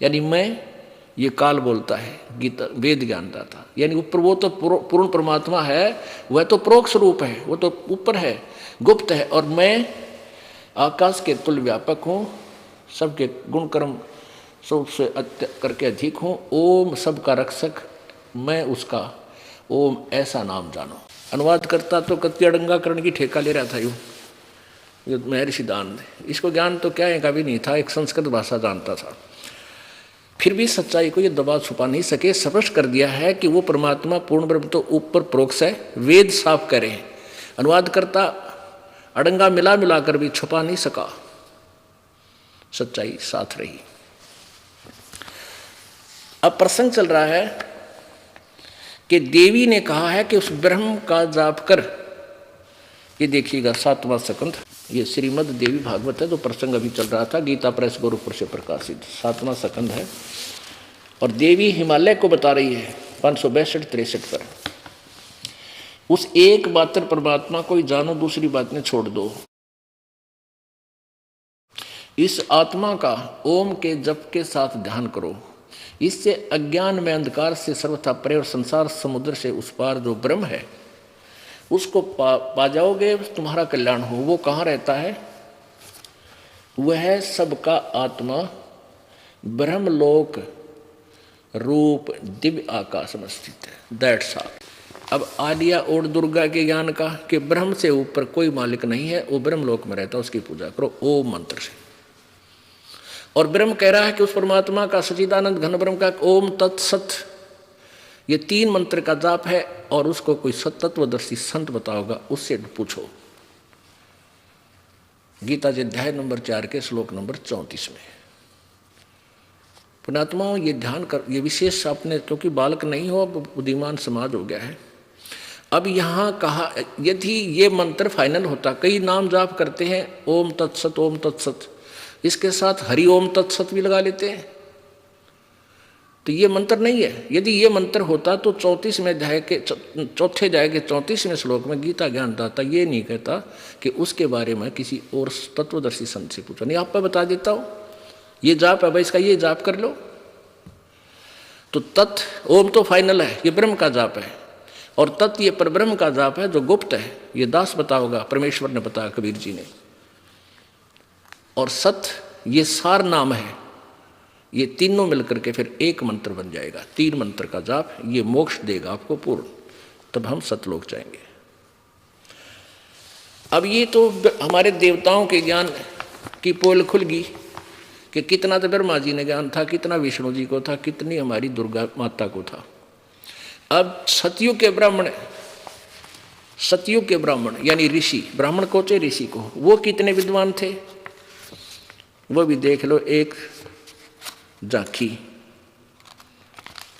यानी मैं, ये काल बोलता है गीता वेद ज्ञान दाता, यानी ऊपर वो तो पूर्ण परमात्मा है, वह तो प्रोक्ष रूप है, वो तो ऊपर है, गुप्त है, और मैं आकाश के तुल्य व्यापक हूँ, सबके गुण कर्म सबसे करके अधिक हूँ। ओम सबका रक्षक, मैं उसका ओम ऐसा नाम जानो। अनुवाद करता तो कत्ती अड़ंगाकरण की ठेका ले रहा था ये महर्षि दान। इसको ज्ञान तो क्या है कभी नहीं था, एक संस्कृत भाषा जानता था, फिर भी सच्चाई को ये दबा छुपा नहीं सके। स्पष्ट कर दिया है कि वो परमात्मा पूर्ण ब्रह्म तो ऊपर प्रोक्ष है, वेद साफ करे। अनुवाद करता अड़ंगा मिला मिलाकर भी छुपा नहीं सका, सच्चाई साथ रही। अब प्रसंग चल रहा है कि देवी ने कहा है कि उस ब्रह्म का जाप कर। ये देखिएगा 7वां स्कंध, ये श्रीमद देवी भागवत है, तो प्रसंग अभी चल रहा था, गीता प्रेस गोरखपुर से प्रकाशित 7वां स्कंध है। और देवी हिमालय को बता रही है 562-63 पर, उस एक मात्र परमात्मा को ही जानो, दूसरी बातें छोड़ दो। इस आत्मा का ओम के जप के साथ ध्यान करो, इससे अज्ञान में अंधकार से सर्वथा परे और संसार समुद्र से उस पार जो ब्रह्म है उसको पा जाओगे, तुम्हारा कल्याण हो। वो कहाँ रहता है? वह सबका आत्मा ब्रह्मलोक रूप दिव्य आकाश में स्थित है। That's all. अब आलिया और दुर्गा के ज्ञान का कि ब्रह्म से ऊपर कोई मालिक नहीं है, वो ब्रह्मलोक में रहता है, उसकी पूजा करो ओम मंत्र से। और ब्रह्म कह रहा है कि उस परमात्मा का सच्चिदानंद घन ब्रह्म का ओम तत्सत, ये 3 मंत्र का जाप है, और उसको कोई सत्तत्वदर्शी संत बताओगा, उससे पूछो। गीता जी अध्याय नंबर 4 के श्लोक नंबर 34 में। पुण्यात्माओं ये ध्यान कर, ये विशेष आपने, क्योंकि बालक नहीं हो, बुद्धिमान समाज हो गया है। अब यहाँ कहा यदि ये मंत्र फाइनल होता, कई नाम जाप करते हैं ओम तत्सत ओम तत्सत, इसके साथ हरि ओम तत्सत भी लगा लेते हैं, तो ये मंत्र नहीं है। यदि ये मंत्र होता तो 34वें अध्याय के 4थे अध्याय के 34वें श्लोक में गीता ज्ञान दाता ये नहीं कहता कि उसके बारे में किसी और तत्वदर्शी संत से पूछो। नहीं, आप पे बता देता हूँ, ये जाप है भाई, इसका ये जाप कर लो। तो तत् ओम तो फाइनल है, ये ब्रह्म का जाप है, और तत् ये परब्रह्म का जाप है जो गुप्त है, ये दास बताओगा, परमेश्वर ने बताया, कबीर जी ने। और सत ये सार नाम है, ये तीनों मिलकर के फिर एक मंत्र बन जाएगा। 3 मंत्र का जाप, ये मोक्ष देगा आपको पूर्ण, तब हम सतलोक जाएंगे। अब ये तो हमारे देवताओं के ज्ञान की पोल खुल गई कि कितना तो ब्रह्मा जी ने ज्ञान था, कितना विष्णु जी को था, कितनी हमारी दुर्गा माता को था। अब सतयुग के ब्राह्मण, सतयुग के ब्राह्मण यानी ऋषि, ब्राह्मण को चाहे ऋषि को, वो कितने विद्वान थे वो भी देख लो। एक झांकी,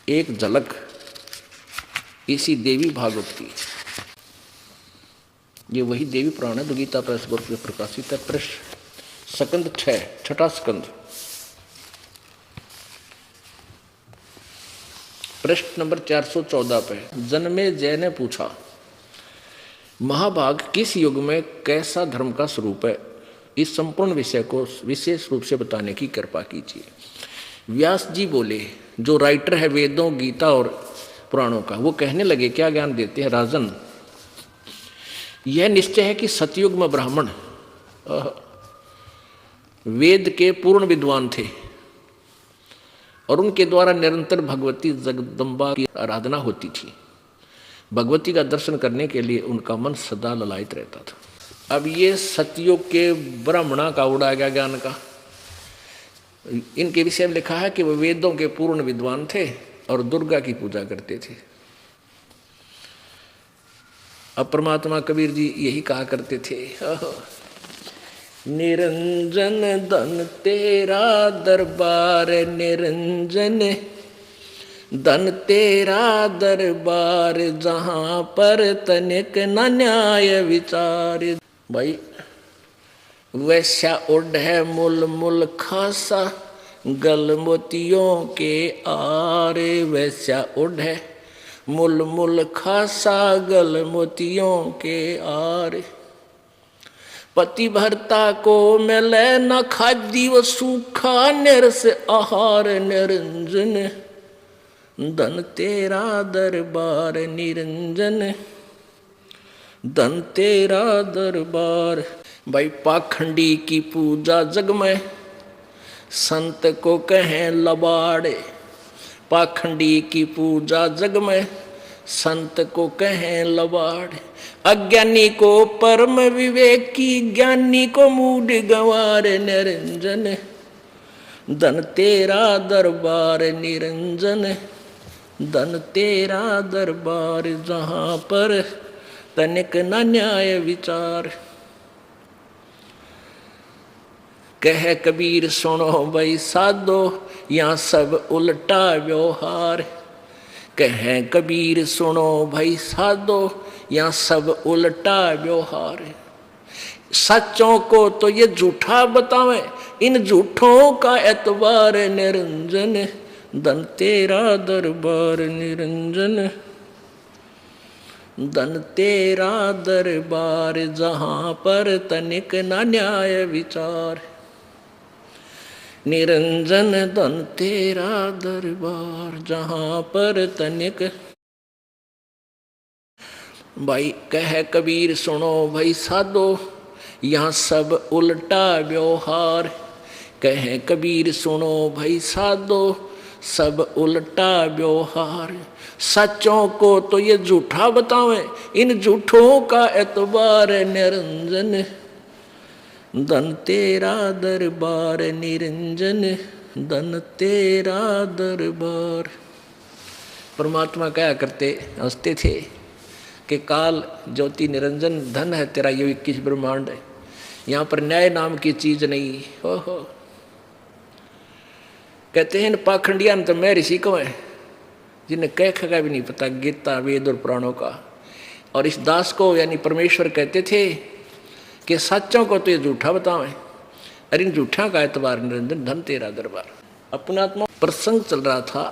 एक झलक इसी देवी भागवत की। ये वही देवी पुराण है, गीता प्रेस गोरखपुर में प्रकाशित है। पृष्ठ स्कंद 6, 6ठा स्कंद, पृष्ठ नंबर 414 पे। जन्मे जय ने पूछा, महाभाग किस युग में कैसा धर्म का स्वरूप है, इस संपूर्ण विषय को विशेष रूप से बताने की कृपा कीजिए। व्यास जी बोले, जो राइटर है वेदों, गीता और पुराणों का, वो कहने लगे, क्या ज्ञान देते हैं राजन, यह निश्चय है कि सतयुग में ब्राह्मण वेद के पूर्ण विद्वान थे, और उनके द्वारा निरंतर भगवती जगदम्बा की आराधना होती थी। भगवती का दर्शन करने के लिए उनका मन सदा ललायित रहता था। अब ये सतयुग के ब्राह्मणा का उड़ा गया ज्ञान का। इनके विषय में लिखा है कि वो वेदों के पूर्ण विद्वान थे और दुर्गा की पूजा करते थे। अब परमात्मा कबीर जी यही कहा करते थे, निरंजन धन तेरा दरबार, निरंजन धन तेरा दरबार, जहाँ पर तनिक न न्याय विचार। भाई वैसा ओढ़ है मुल मुल खासा, गल मोतियों के आरे। वैसा ओढ़ है मुल मुल खासा, गल मोतियों के आरे। पति भरता को मिले न खादी वो सूखा, निरस आहार निरंजन धन तेरा दरबार, निरंजन धन तेरा दरबार। भाई पाखंडी की पूजा जग में, संत को कहें लबाड़े। पाखंडी की पूजा जग में, संत को कहें लबाड़े। अज्ञानी को परम विवेकी, ज्ञानी को मूड गंवार। निरंजन धन तेरा दरबार, निरंजन धन तेरा दरबार, जहाँ पर तनिक न न्याय विचार। कह कबीर सुनो भाई साधो, यहाँ सब उल्टा व्यवहार। कह कबीर सुनो भाई साधो, यहाँ सब उल्टा व्यवहार। सच्चों को तो ये झूठा बतावे, इन झूठों का एतबार। निरंजन धन तेरा दरबार, निरंजन धन तेरा दरबार, जहाँ पर तनिक न न्याय विचार। निरंजन धन तेरा दरबार, जहाँ पर तनिक। भाई कह कबीर सुनो भाई साधो, यहाँ सब उल्टा व्यवहार। कह कबीर सुनो भाई साधो, सब उल्टा व्यवहार। सच्चों को तो ये झूठा बतावे, इन झूठों का एतबार। निरंजन धन तेरा दरबार, निरंजन धन तेरा दरबार। परमात्मा कहा करते, हंसते थे कि काल ज्योति निरंजन धन है तेरा ये 21 ब्रह्मांड है, यहाँ पर न्याय नाम की चीज नहीं। हो कहते हैं पाखंडिया तो मैं ऋषि को है, जिन्हें कह का भी नहीं पता गीता वेद और पुराणों का। और इस दास को यानी परमेश्वर कहते थे कि सच्चों को तो ये झूठा बतावें, अरे इन झूठा का एतबार। निरंजन धन तेरा दरबार। अपना आत्मा प्रसंग चल रहा था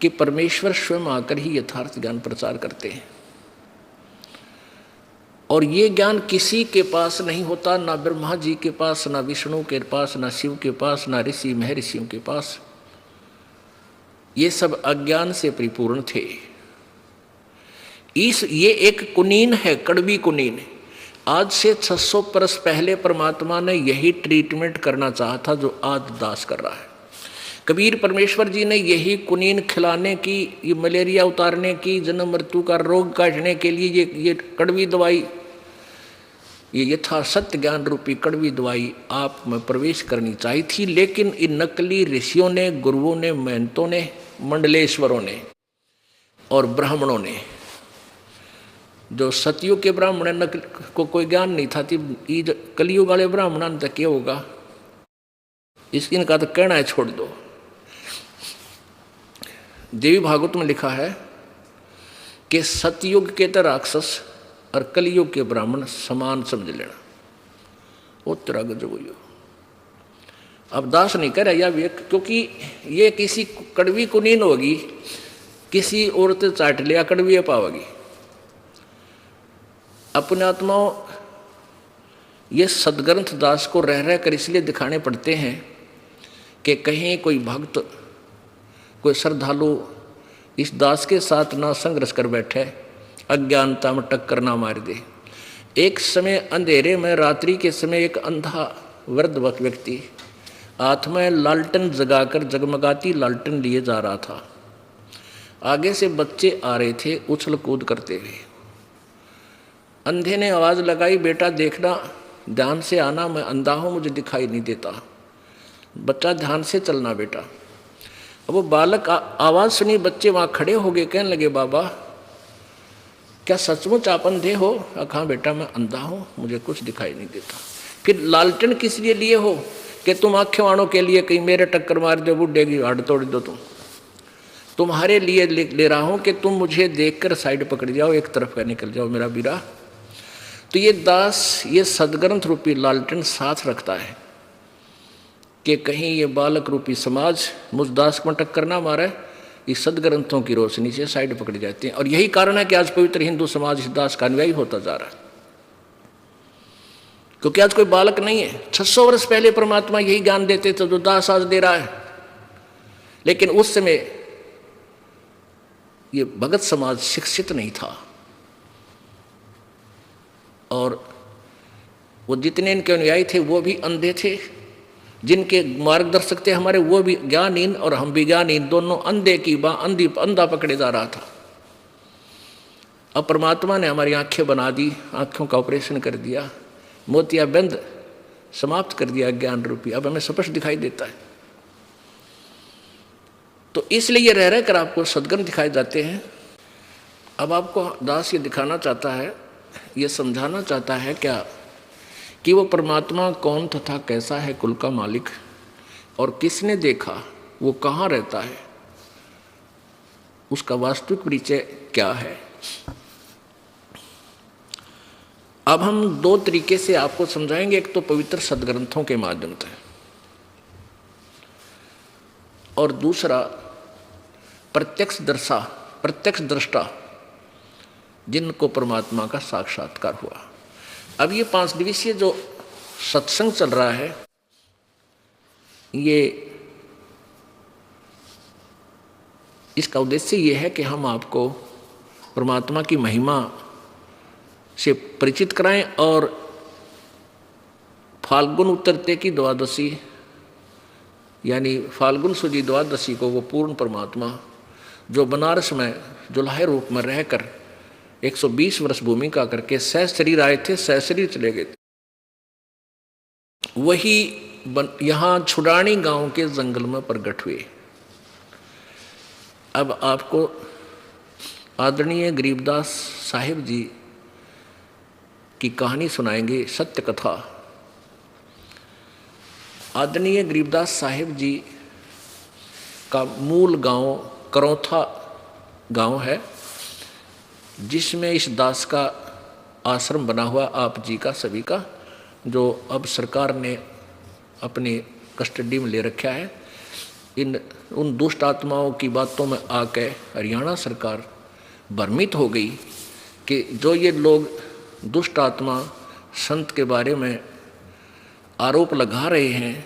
कि परमेश्वर स्वयं आकर ही यथार्थ ज्ञान प्रचार करते हैं, और ये ज्ञान किसी के पास नहीं होता, ना ब्रह्मा जी के पास, ना विष्णु के पास, ना शिव के पास, ना ऋषि महर्षियों के पास। ये सब अज्ञान से परिपूर्ण थे। ये एक कुनीन है, कड़वी कुनीन। आज से 600 वर्ष पहले परमात्मा ने यही ट्रीटमेंट करना चाहा था जो आज दास कर रहा है। कबीर परमेश्वर जी ने यही कुनीन खिलाने की, ये मलेरिया उतारने की, जन्म मृत्यु का रोग काटने के लिए ये कड़वी दवाई, ये यथा सत्य ज्ञान रूपी कड़वी दवाई आप में प्रवेश करनी चाहिए थी। लेकिन इन नकली ऋषियों ने, गुरुओं ने, महंतों ने, मंडलेश्वरों ने और ब्राह्मणों ने, जो सतयुग के ब्राह्मण नकल को कोई ज्ञान नहीं था, कलयुग वाले ब्राह्मण तक क्या होगा इनका तो कहना है छोड़ दो। देवी भागवत में लिखा है कि सतयुग के तो राक्षस और कलयुग के ब्राह्मण समान समझ लेना, वो तेरा गजब हो। अब दास नहीं कह रहा या, क्योंकि ये किसी कड़वी कुनीन होगी, किसी औरत चाट लिया कड़वी पावेगी। अपने आत्माओं ये सदग्रंथ दास को रह रह कर इसलिए दिखाने पड़ते हैं कि कहीं कोई भक्त, कोई श्रद्धालु इस दास के साथ ना संघर्ष कर बैठे, अज्ञानता में टक्कर ना मार दे। एक समय अंधेरे में, रात्रि के समय, एक अंधा वृद्ध व्यक्ति हाथ में लालटन जगाकर जगमगाती लालटन लिए जा रहा था। आगे से बच्चे आ रहे थे उछल कूद करते हुए। अंधे ने आवाज़ लगाई, बेटा देखना, ध्यान से आना, मैं अंधा हूँ, मुझे दिखाई नहीं देता, बच्चा ध्यान से चलना बेटा। अब वो बालक आवाज़ सुनी, बच्चे वहाँ खड़े हो गए, कहने लगे बाबा क्या सचमुच आप अंधे हो? हाँ बेटा मैं अंधा हूँ, मुझे कुछ दिखाई नहीं देता। फिर लालटेन किस लिए लिए हो? कि तुम आँखें वाणों के लिए कहीं मेरे टक्कर मार दो, बुढ़े की हाड़ तोड़ दो। तुम्हारे लिए ले रहा हूँ कि तुम मुझे देखकर साइड पकड़ जाओ, एक तरफ का निकल जाओ मेरा बीरा। तो ये दास ये सदग्रंथ रूपी लालटेन साथ रखता है कि कहीं ये बालक रूपी समाज मुझ दास को टक्कर ना मारे, इस सदग्रंथों की रोशनी से साइड पकड़ जाती है। और यही कारण है कि आज पवित्र हिंदू समाज इस दास का अनुयायी होता जा रहा है, क्योंकि आज कोई बालक नहीं है। 600 वर्ष पहले परमात्मा यही ज्ञान देते थे जो दास आज दे रहा है, लेकिन उस समय ये भगत समाज शिक्षित नहीं था, और वो जितने इनके अनुयायी थे वो भी अंधे थे। जिनके मार्गदर्शक थे हमारे वो भी ज्ञानहीन और हम भी ज्ञानहीन, दोनों अंधे की अंधा पकड़े जा रहा था। अब परमात्मा ने हमारी आंखें बना दी, आंखों का ऑपरेशन कर दिया, मोतियाबिंद समाप्त कर दिया ज्ञान रूपी, अब हमें स्पष्ट दिखाई देता है। तो इसलिए ये रह कर आपको सद्गुण दिखाए जाते हैं। अब आपको दास ये दिखाना चाहता है, ये समझाना चाहता है क्या कि वो परमात्मा कौन तथा कैसा है, कुल का मालिक, और किसने देखा, वो कहाँ रहता है, उसका वास्तविक परिचय क्या है। अब हम दो तरीके से आपको समझाएंगे, एक तो पवित्र सदग्रंथों के माध्यम से, और दूसरा प्रत्यक्ष दृष्टा जिनको परमात्मा का साक्षात्कार हुआ। अब ये 5 दिवसीय जो सत्संग चल रहा है, ये इसका उद्देश्य ये है कि हम आपको परमात्मा की महिमा से परिचित कराएं, और फाल्गुन उतरते की द्वादशी यानी फाल्गुन शुदी द्वादशी को वो पूर्ण परमात्मा जो बनारस में जुलाहे रूप में रहकर 120 वर्ष भूमिका करके सह शरीर आए थे, सह शरीर चले गए थे, वही यहाँ छुड़ानी गांव के जंगल में प्रकट हुए। अब आपको आदरणीय गरीबदास साहिब जी की कहानी सुनाएंगे, सत्य कथा। आदरणीय गरीबदास साहिब जी का मूल गांव करौथा गांव है, जिसमें इस दास का आश्रम बना हुआ आप जी का सभी का, जो अब सरकार ने अपनी कस्टडी में ले रखा है। उन दुष्ट आत्माओं की बातों में आके हरियाणा सरकार भ्रमित हो गई कि जो ये लोग दुष्ट आत्मा संत के बारे में आरोप लगा रहे हैं,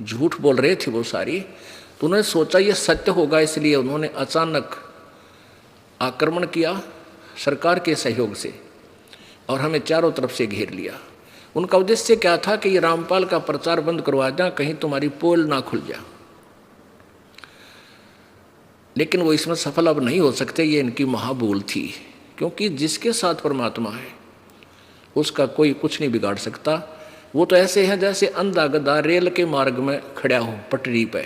झूठ बोल रहे थे वो सारी, तो उन्होंने सोचा ये सत्य होगा, इसलिए उन्होंने अचानक आक्रमण किया सरकार के सहयोग से, और हमें चारों तरफ से घेर लिया। उनका उद्देश्य क्या था कि ये रामपाल का प्रचार बंद करवा दें, कहीं तुम्हारी पोल ना खुल जाए। लेकिन वो इसमें सफल अब नहीं हो सकते, ये इनकी महाभूल थी, क्योंकि जिसके साथ परमात्मा है उसका कोई कुछ नहीं बिगाड़ सकता। वो तो ऐसे है जैसे अंधा गधा रेल के मार्ग में खड़ा हो पटरी पे,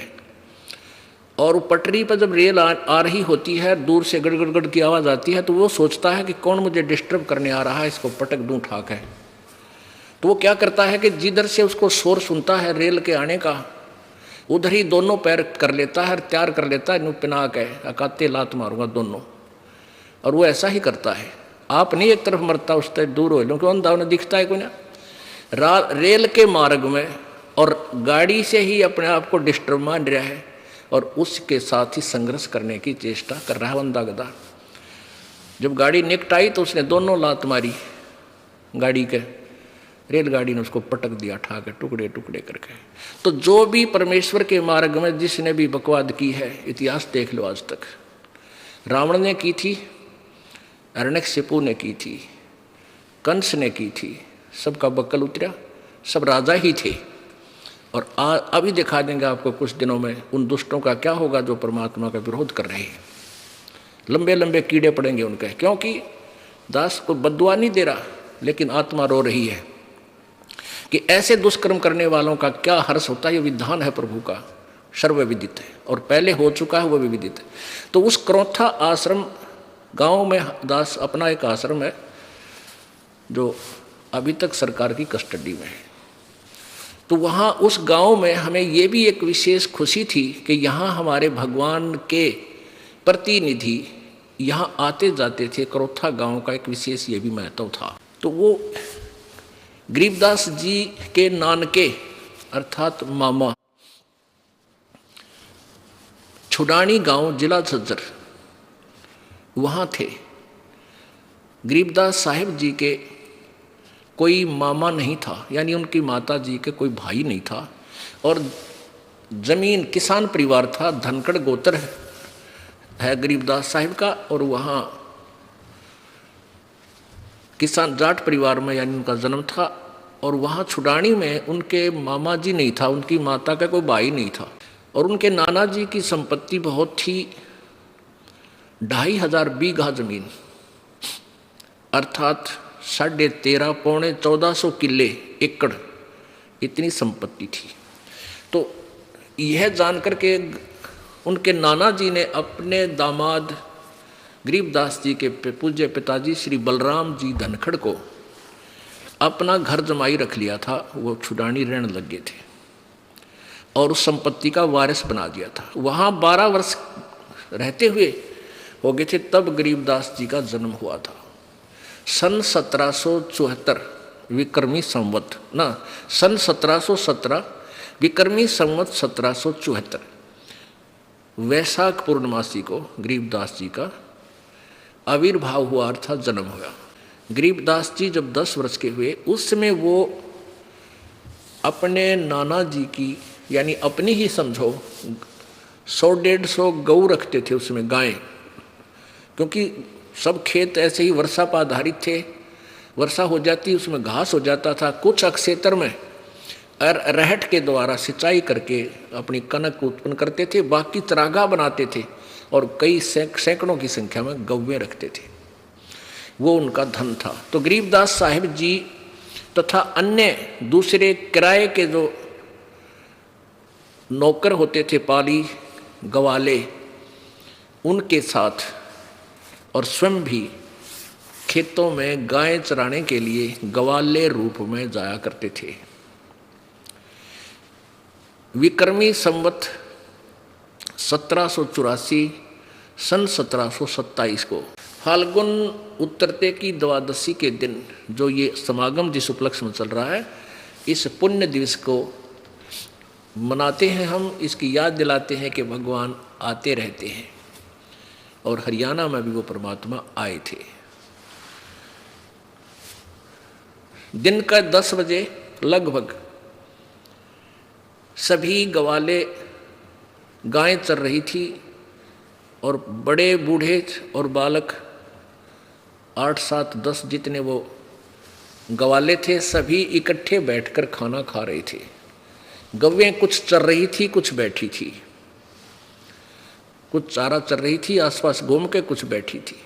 और पटरी पर जब रेल आ रही होती है, दूर से गड़गड़ की आवाज़ आती है, तो वो सोचता है कि कौन मुझे डिस्टर्ब करने आ रहा है, इसको पटक दूं ठाक है। तो वो क्या करता है कि जिधर से उसको शोर सुनता है रेल के आने का, उधर ही दोनों पैर कर लेता है, तैयार कर लेता है, पिना के अकाते लात मारूंगा दोनों। और वो ऐसा ही करता है, आप नहीं एक तरफ मरता उस तरफ दूर हो लो, क्यों अंधा उन्हें दिखता है कोई ना। रेल के मार्ग में और गाड़ी से ही अपने आप को डिस्टर्ब मान रहा है, और उसके साथ ही संघर्ष करने की चेष्टा कर रहा है अंधा गधा। जब गाड़ी निकट आई तो उसने दोनों लात मारी गाड़ी के, रेलगाड़ी ने उसको पटक दिया ठाके टुकड़े टुकड़े करके। तो जो भी परमेश्वर के मार्ग में जिसने भी बकवाद की है, इतिहास देख लो आज तक, रावण ने की थी, हिरण्यकशिपु ने की थी, कंस ने की थी, सबका बक्कल उतरा, सब राजा ही थे। और अभी दिखा देंगे आपको कुछ दिनों में उन दुष्टों का क्या होगा जो परमात्मा का विरोध कर रहे हैं। लंबे लंबे कीड़े पड़ेंगे उनके, क्योंकि दास को बद्दुआ नहीं दे रहा, लेकिन आत्मा रो रही है कि ऐसे दुष्कर्म करने वालों का क्या हर्ष होता है। ये विधान है प्रभु का, सर्वविदित है, और पहले हो चुका है वो भी विदित है। तो उस करौथा आश्रम गांव में दास अपना एक आश्रम है जो अभी तक सरकार की कस्टडी में है। तो वहाँ उस गांव में हमें ये भी एक विशेष खुशी थी कि यहाँ हमारे भगवान के प्रतिनिधि यहाँ आते जाते थे। करोथा गांव का एक विशेष ये भी महत्व था। तो वो गरीबदास जी के नानके अर्थात मामा छुडानी गांव जिला झज्जर वहाँ थे। गरीबदास साहिब जी के कोई मामा नहीं था, यानी उनकी माता जी के कोई भाई नहीं था, और जमीन किसान परिवार था। धनखड़ गोत्र है गरीबदास साहिब का, और वहाँ किसान जाट परिवार में यानी उनका जन्म था। और वहाँ छुडानी में उनके मामा जी नहीं था, उनकी माता का कोई भाई नहीं था। और उनके नाना जी की संपत्ति बहुत थी, 2500 बीघा जमीन अर्थात 13.5 पौने 1400 किले एकड़ इतनी संपत्ति थी। तो यह जानकर के उनके नाना जी ने अपने दामाद गरीबदास जी के पूज्य पिताजी श्री बलराम जी धनखड़ को अपना घर जमाई रख लिया था। वो छुडानी रहने लग गए थे और उस संपत्ति का वारिस बना दिया था। वहाँ 12 वर्ष रहते हुए हो गए थे, तब गरीबदास जी का जन्म हुआ था। सन 1774 विक्रमी संवत ना, सन 1717 विक्रमी संवत 1774 वैशाख पूर्णमासी को गरीबदास जी का आविर्भाव हुआ अर्थात जन्म हुआ। गरीबदास जी जब 10 वर्ष के हुए उस समय वो अपने नाना जी की यानी अपनी ही समझो 100-150 गऊ रखते थे उसमें गायें, क्योंकि सब खेत ऐसे ही वर्षा पर आधारित थे। वर्षा हो जाती उसमें घास हो जाता था। कुछ अक्षेत्र में रहट के द्वारा सिंचाई करके अपनी कनक को उत्पन्न करते थे, बाकी चरागाह बनाते थे और कई सैकड़ों की संख्या में गौवें रखते थे। वो उनका धन था। तो गरीबदास साहिब जी तथा अन्य दूसरे किराए के जो नौकर होते थे, पाली गवाले, उनके साथ और स्वयं भी खेतों में गायें चराने के लिए गवाले रूप में जाया करते थे। विक्रमी संवत 1784 सन 1727 को फाल्गुन उतरते की द्वादशी के दिन जो ये समागम जिस उपलक्ष्य में चल रहा है, इस पुण्य दिवस को मनाते हैं हम। इसकी याद दिलाते हैं कि भगवान आते रहते हैं और हरियाणा में भी वो परमात्मा आए थे। दिन का 10 बजे लगभग सभी गवाले गायें चर रही थी और बड़े बूढ़े और बालक 8, 7, 10 जितने वो गवाले थे सभी इकट्ठे बैठकर खाना खा रहे थे। गवें कुछ चर रही थी, कुछ बैठी थी, कुछ चारा चर रही थी आसपास घूम के, कुछ बैठी थी।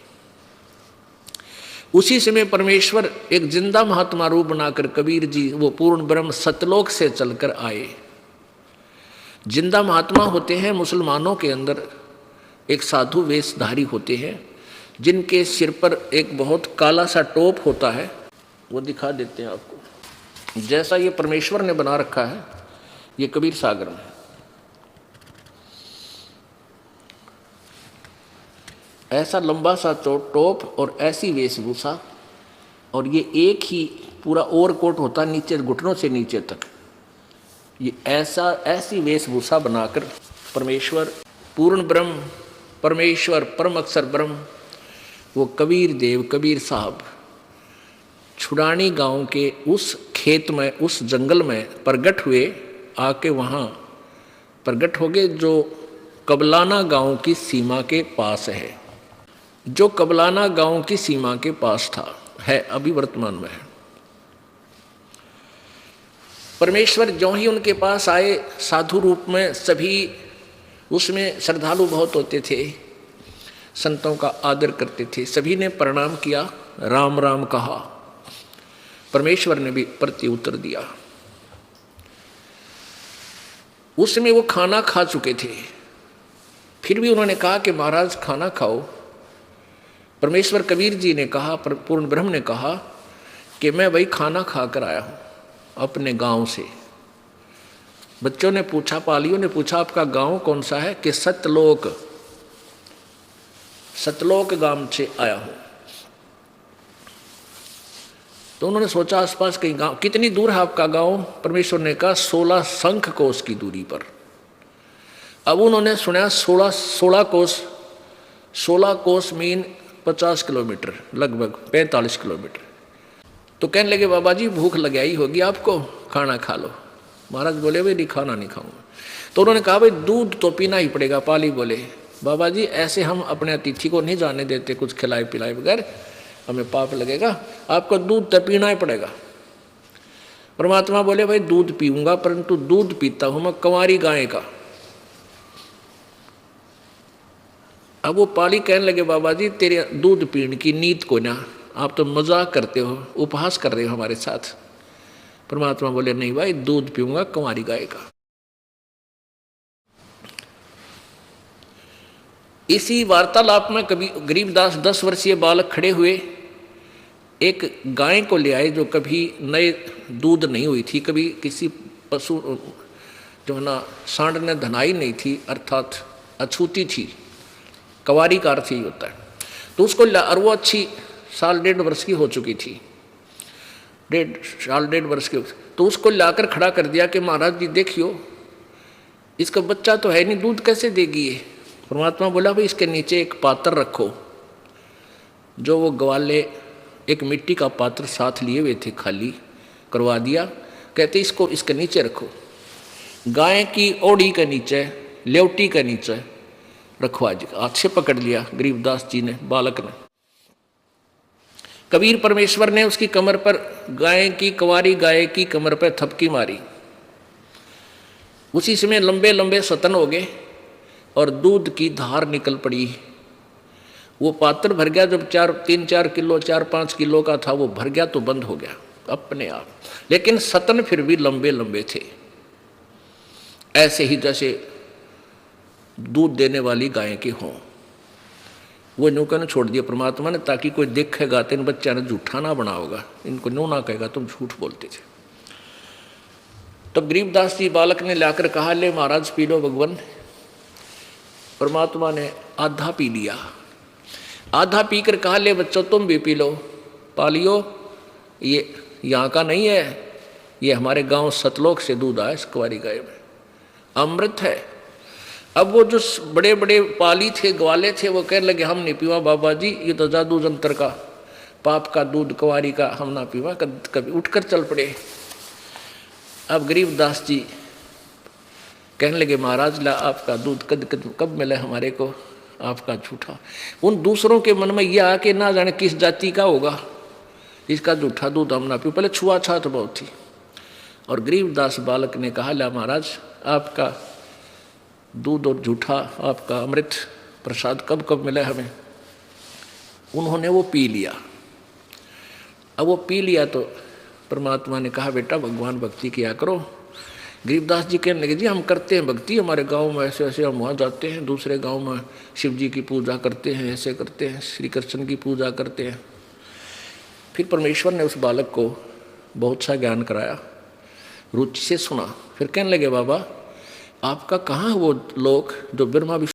उसी समय परमेश्वर एक जिंदा महात्मा रूप बनाकर कबीर जी वो पूर्ण ब्रह्म सतलोक से चलकर आए। जिंदा महात्मा होते हैं मुसलमानों के अंदर, एक साधु वेशधारी होते हैं जिनके सिर पर एक बहुत काला सा टोप होता है। वो दिखा देते हैं आपको, जैसा ये परमेश्वर ने बना रखा है, ये कबीर सागर में ऐसा लंबा सा टोप और ऐसी वेशभूषा, और ये एक ही पूरा ओवरकोट होता नीचे घुटनों से नीचे तक। ये ऐसी वेशभूषा बनाकर परमेश्वर पूर्ण ब्रह्म, परमेश्वर परम अक्षर ब्रह्म, वो कबीर देव कबीर साहब छुडानी गांव के उस खेत में, उस जंगल में प्रगट हुए। आके वहाँ प्रगट हो गए जो कबलाना गांव की सीमा के पास है, जो कबलाना गांव की सीमा के पास था, है अभी वर्तमान में है। परमेश्वर जो ही उनके पास आए साधु रूप में, सभी उसमें श्रद्धालु बहुत होते थे, संतों का आदर करते थे, सभी ने प्रणाम किया, राम राम कहा। परमेश्वर ने भी प्रति उत्तर दिया। उसमें वो खाना खा चुके थे, फिर भी उन्होंने कहा कि महाराज खाना खाओ। परमेश्वर कबीर जी ने कहा, पूर्ण ब्रह्म ने कहा कि मैं वही खाना खा कर आया हूँ अपने गांव से। बच्चों ने पूछा, पालियों ने पूछा, आपका गांव कौन सा है? कि सतलोक, सतलोक गांव से आया हूँ। तो उन्होंने सोचा आसपास कहीं गांव, कितनी दूर है आपका गांव? परमेश्वर ने कहा 16 शंख कोस की दूरी पर। अब उन्होंने सुना 16 कोस, 16 कोस मीन 50 किलोमीटर, लगभग 45 किलोमीटर। तो कहने लगे बाबा जी भूख लगाई होगी आपको, खाना खा लो। महाराज बोले भाई नहीं, खाना नहीं खाऊंगा। तो उन्होंने कहा भाई दूध तो पीना ही पड़ेगा। पाली बोले बाबा जी ऐसे हम अपने अतिथि को नहीं जाने देते कुछ खिलाए पिलाए बगैर, हमें पाप लगेगा, आपको दूध तो पीना ही पड़ेगा। परमात्मा बोले भाई दूध पीऊंगा, परंतु दूध पीता हूं मैं कंवारी गाय का। अब वो पाली कहने लगे बाबा जी तेरे दूध पीने की नीत को ना, आप तो मजाक करते हो, उपहास कर रहे हो हमारे साथ। परमात्मा बोले नहीं भाई दूध पीऊंगा कंवारी गाय का। इसी वार्तालाप में कभी गरीबदास 10 वर्षीय बालक खड़े हुए, एक गाय को ले आए जो कभी नए दूध नहीं हुई थी, कभी किसी पशु जो है ना सांड ने धनाई नहीं थी, अर्थात अछूती थी, कंवारी का अर्थ ही होता है। तो उसको और वो अच्छी 1.5 वर्ष की हो चुकी थी, 1.5 वर्ष की। तो उसको लाकर खड़ा कर दिया कि महाराज जी देखियो इसका बच्चा तो है नहीं, दूध कैसे देगी ये? परमात्मा बोला भाई इसके नीचे एक पात्र रखो। जो वो ग्वाले एक मिट्टी का पात्र साथ लिए हुए थे, खाली करवा दिया। कहते इसको इसके नीचे रखो, गाय की ओड़ी के नीचे, लेवटी के नीचे रखवा जी। हाथ से पकड़ लिया गरीबदास जी ने, बालक ने। कबीर परमेश्वर ने उसकी कमर पर, गाय की, कंवारी गाय की कमर पर थपकी मारी। उसी समय लंबे लंबे सतन हो गए और दूध की धार निकल पड़ी। वो पात्र भर गया, जब 3-4 किलो 4-5 किलो का था, वो भर गया तो बंद हो गया अपने आप। लेकिन सतन फिर भी लंबे लंबे थे, ऐसे ही जैसे दूध देने वाली गाय के हों। वो न्यू ने छोड़ दिया परमात्मा ने, ताकि कोई देखेगा तो इन बच्चा ने झूठा ना बना होगा, इनको न्यू ना कहेगा तुम झूठ बोलते थे। तब गरीबदास जी बालक ने लाकर कहा ले महाराज पी लो भगवान। परमात्मा ने आधा पी लिया, आधा पीकर कहा ले बच्चों तुम भी पी लो। पालियो ये यहाँ का नहीं है, ये हमारे गांव सतलोक से दूध आया, इस कंवारी गाय में अमृत है। अब वो जो बड़े बड़े पाली थे, ग्वाले थे, वो कहने लगे हम नहीं पीवा बाबा जी, ये तो जादू जंतर का, पाप का दूध कंवारी का हम ना पीवा। कभी उठकर चल पड़े। अब गरीबदास जी कहने लगे महाराज ला आपका दूध कब मिले हमारे को, आपका झूठा। उन दूसरों के मन में यह आके ना जाने किस जाति का होगा, इसका झूठा दूध हम ना पी। पहले छुआछात बहुत थी। और गरीबदास बालक ने कहा ला महाराज आपका दूध और झूठा, आपका अमृत प्रसाद कब मिला हमें। उन्होंने वो पी लिया। अब वो पी लिया तो परमात्मा ने कहा बेटा भगवान भक्ति किया करो। गरीबदास जी कहने लगे जी हम करते हैं भक्ति, हमारे गांव में ऐसे ऐसे हम वहाँ जाते हैं, दूसरे गांव में शिव जी की पूजा करते हैं, ऐसे करते हैं, श्री कृष्ण की पूजा करते हैं। फिर परमेश्वर ने उस बालक को बहुत सा ज्ञान कराया, रुचि से सुना। फिर कहने लगे बाबा आपका कहाँ वो लोग जो ब्रह्मा